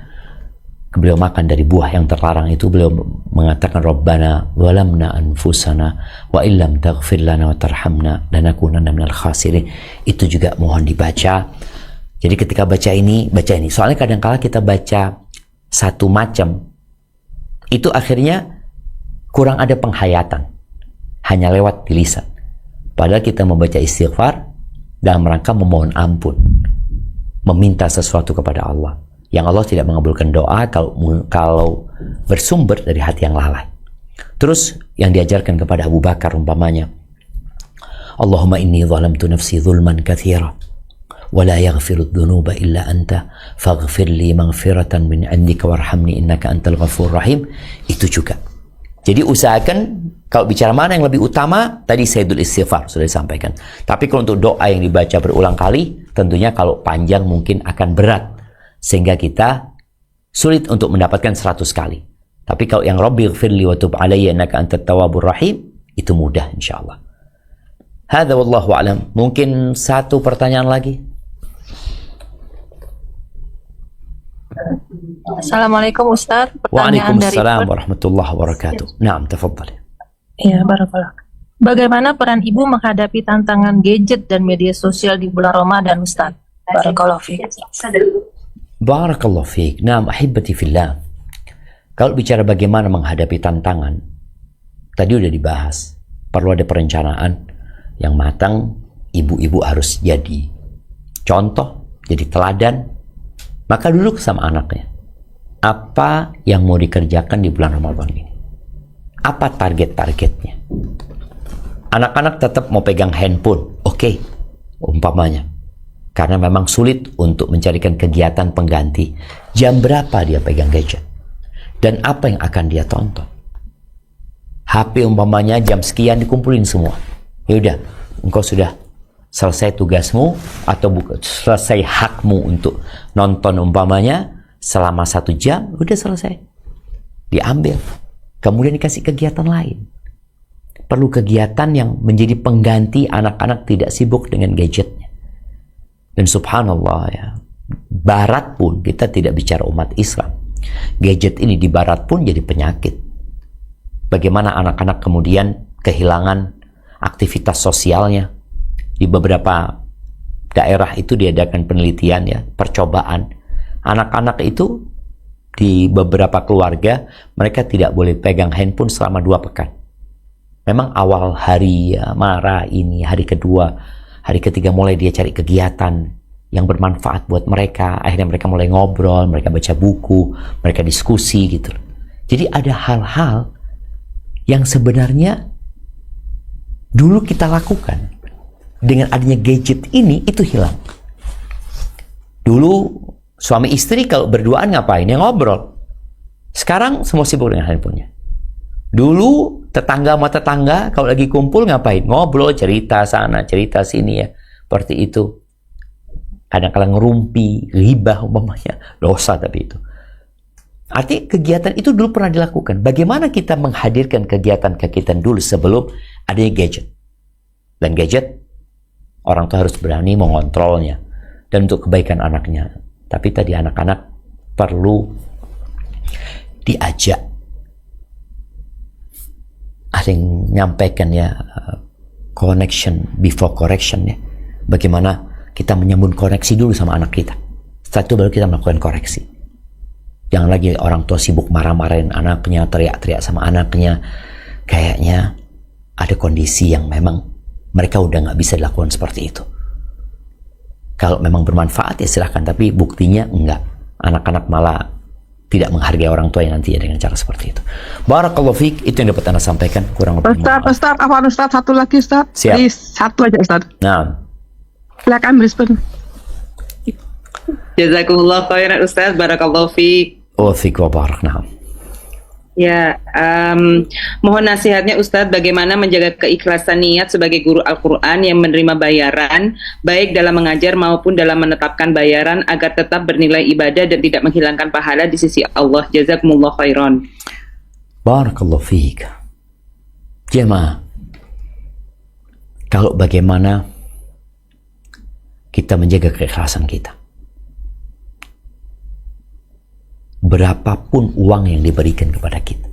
beliau makan dari buah yang terlarang itu, beliau mengatakan Rabbana walamna anfusana wa illam taghfir lana wa tarhamna lanakunanna minal khasirin. Itu juga mohon dibaca. Jadi ketika baca ini, soalnya kadang-kala kita baca satu macam itu akhirnya kurang ada penghayatan, hanya lewat di lisan. Padahal kita membaca istighfar dalam rangka memohon ampun, meminta sesuatu kepada Allah, yang Allah tidak mengabulkan doa kalau bersumber dari hati yang lalai. Terus yang diajarkan kepada Abu Bakar umpamanya, Allahumma inni zalamtu nafsi zulman katsira wa la yaghfiru dzunuba illa anta faghfir li maghfiratan min 'indika warhamni innaka antal ghafurur rahim. Itu juga. Jadi usahakan kalau bicara mana yang lebih utama, tadi Sayyidul Istighfar sudah disampaikan. Tapi kalau untuk doa yang dibaca berulang kali, tentunya kalau panjang mungkin akan berat. Sehingga kita sulit untuk mendapatkan 100 kali. Tapi kalau yang Rabbighfirli wa tub alayya innaka antat tawwabur rahim, itu mudah insyaallah. Hadza wallahu alam. Mungkin satu pertanyaan lagi. Assalamualaikum Ustaz. Pertanyaan dari Waalaikumsalam warahmatullahi wabarakatuh. Naam, tafadhal. Iya, barakallah. Bagaimana peran ibu menghadapi tantangan gadget dan media sosial di bulan Ramadan, Ustaz? Barakallahu fiik. Barakallahu fiik. Naam, ahibati fillah. Kalau bicara bagaimana menghadapi tantangan, tadi udah dibahas. Perlu ada perencanaan yang matang. Ibu-ibu harus jadi contoh, jadi teladan. Maka duduk sama anaknya. Apa yang mau dikerjakan di bulan Ramadan ini? Apa target-targetnya? Anak-anak tetap mau pegang handphone. Oke, umpamanya. Karena memang sulit untuk mencarikan kegiatan pengganti. Jam berapa dia pegang gadget? Dan apa yang akan dia tonton? HP umpamanya jam sekian dikumpulin semua. Yaudah, engkau sudah selesai tugasmu atau selesai hakmu untuk nonton umpamanya selama 1 jam, udah selesai. Diambil. Kemudian dikasih kegiatan lain. Perlu kegiatan yang menjadi pengganti anak-anak tidak sibuk dengan gadgetnya. Dan subhanallah ya, Barat pun, kita tidak bicara umat Islam. Gadget ini di Barat pun jadi penyakit. Bagaimana anak-anak kemudian kehilangan aktivitas sosialnya. Di beberapa daerah itu diadakan penelitian ya, percobaan. Anak-anak itu di beberapa keluarga, mereka tidak boleh pegang handphone selama 2 pekan. Memang awal hari ya, marah ini, hari kedua, hari ketiga mulai dia cari kegiatan yang bermanfaat buat mereka. Akhirnya mereka mulai ngobrol, mereka baca buku, mereka diskusi gitu. Jadi ada hal-hal yang sebenarnya dulu kita lakukan. Dengan adanya gadget ini, itu hilang. Dulu suami istri kalau berduaan ngapain? Ya ngobrol. Sekarang semua sibuk dengan handphonenya. Dulu tetangga sama tetangga kalau lagi kumpul ngapain? Ngobrol, cerita sana, cerita sini ya. Seperti itu. Kadang-kadang ngerumpi, ghibah umpamanya. Dosa tapi itu. Artinya kegiatan itu dulu pernah dilakukan. Bagaimana kita menghadirkan kegiatan-kegiatan dulu sebelum adanya gadget? Dan gadget, orang tua harus berani mengontrolnya. Dan untuk kebaikan anaknya. Tapi tadi anak-anak perlu diajak. Ada yang nyampaikan ya, connection before correction ya. Bagaimana kita menyambung koneksi dulu sama anak kita. Setelah itu baru kita melakukan koreksi. Jangan lagi orang tua sibuk marah-marahin anaknya, teriak-teriak sama anaknya. Kayaknya ada kondisi yang memang mereka udah nggak bisa dilakukan seperti itu. Kalau memang bermanfaat ya silahkan, tapi buktinya enggak. Anak-anak malah tidak menghargai orang tua yang nanti ya dengan cara seperti itu. Barakallahu fiik, itu yang dapat Anda sampaikan. Kurang lebih. Ustaz, satu lagi Ustaz. Siap. Please, satu aja Ustaz. Nah, Silakan respon. Jazakumullah khairan Ustaz, barakallahu fiik. wa fiik wa barak. Nah. Ya, mohon nasihatnya Ustadz bagaimana menjaga keikhlasan niat sebagai guru Al-Quran yang menerima bayaran, baik dalam mengajar maupun dalam menetapkan bayaran agar tetap bernilai ibadah dan tidak menghilangkan pahala di sisi Allah. Jazakumullah khairan. Barakallahu fiik. Jemaah, kalau bagaimana kita menjaga keikhlasan kita, berapapun uang yang diberikan kepada kita,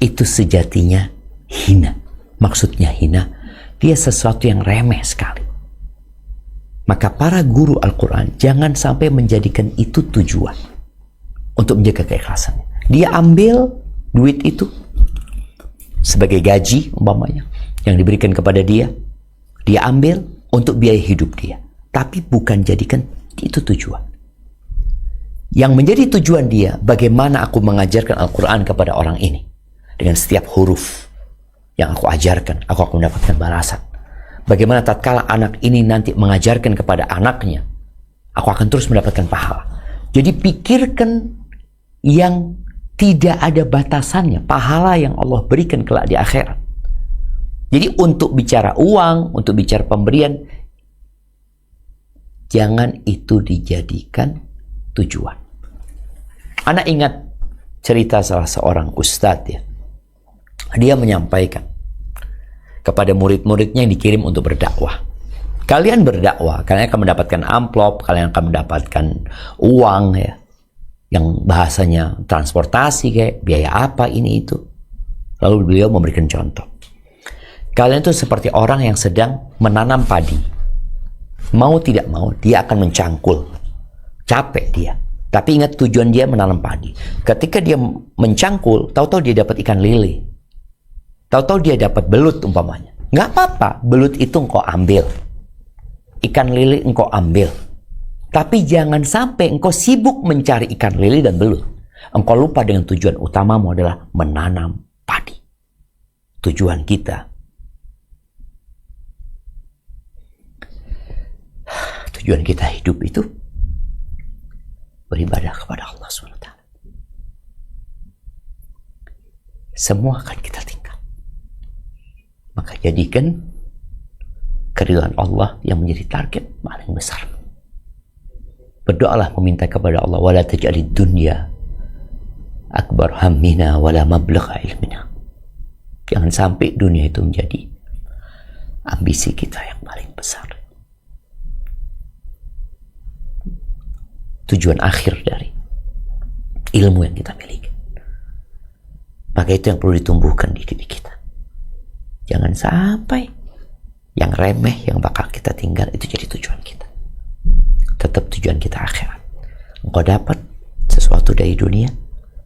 itu sejatinya hina. Maksudnya hina, dia sesuatu yang remeh sekali. Maka para guru Al-Quran jangan sampai menjadikan itu tujuan untuk menjaga keikhlasannya. Dia ambil duit itu sebagai gaji umpamanya yang diberikan kepada dia, dia ambil untuk biaya hidup dia, tapi bukan jadikan itu tujuan. Yang menjadi tujuan dia, bagaimana aku mengajarkan Al-Quran kepada orang ini. Dengan setiap huruf yang aku ajarkan, aku akan mendapatkan balasan. Bagaimana tatkala anak ini nanti mengajarkan kepada anaknya, aku akan terus mendapatkan pahala. Jadi pikirkan yang Tidak ada batasannya pahala yang Allah berikan kelak di akhirat. Jadi untuk bicara uang, untuk bicara pemberian, jangan itu dijadikan tujuan. Anak ingat cerita salah seorang ustadz ya. Dia menyampaikan kepada murid-muridnya yang dikirim untuk berdakwah. Kalian berdakwah, kalian akan mendapatkan amplop, kalian akan mendapatkan uang ya. Yang bahasanya transportasi kayak biaya apa ini itu. Lalu beliau memberikan contoh. Kalian itu seperti orang yang sedang menanam padi. Mau tidak mau dia akan mencangkul. Capek dia. Tapi ingat tujuan dia menanam padi. Ketika dia mencangkul, tahu-tahu dia dapat ikan lele. Tahu-tahu dia dapat belut umpamanya. Nggak apa-apa, belut itu engkau ambil. Ikan lele engkau ambil. Tapi jangan sampai engkau sibuk mencari ikan lele dan belut. Engkau lupa dengan tujuan utamamu adalah menanam padi. Tujuan kita. Tujuan kita hidup itu beribadah kepada Allah SWT. Semua akan kita tinggal. Maka jadikan keridhaan Allah yang menjadi target paling besar. Berdoalah meminta kepada Allah, wala taj'alid dunya akbar hammina wala mablagha ilmina. Jangan sampai dunia itu menjadi ambisi kita yang paling besar. Tujuan akhir dari ilmu yang kita miliki. Maka itu yang perlu ditumbuhkan di diri kita. Jangan sampai yang remeh yang bakal kita tinggal itu jadi tujuan kita. Tetap tujuan kita akhirat. Engkau dapat sesuatu dari dunia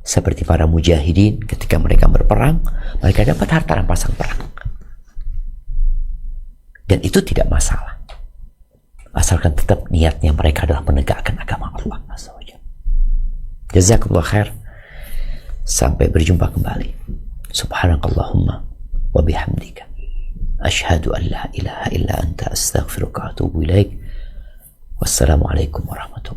seperti para mujahidin ketika mereka berperang, mereka dapat harta rampasan perang. Dan itu tidak masalah. Asalkan tetap niatnya mereka adalah menegakkan agama Allah Azza wa Jalla. Jazakallah khair. Sampai berjumpa kembali. Subhanakallahumma wa bihamdika. Asyhadu an la ilaha illa anta astaghfiruka wa atubu ilaik. Wassalamualaikum warahmatullahi wabarakatuh.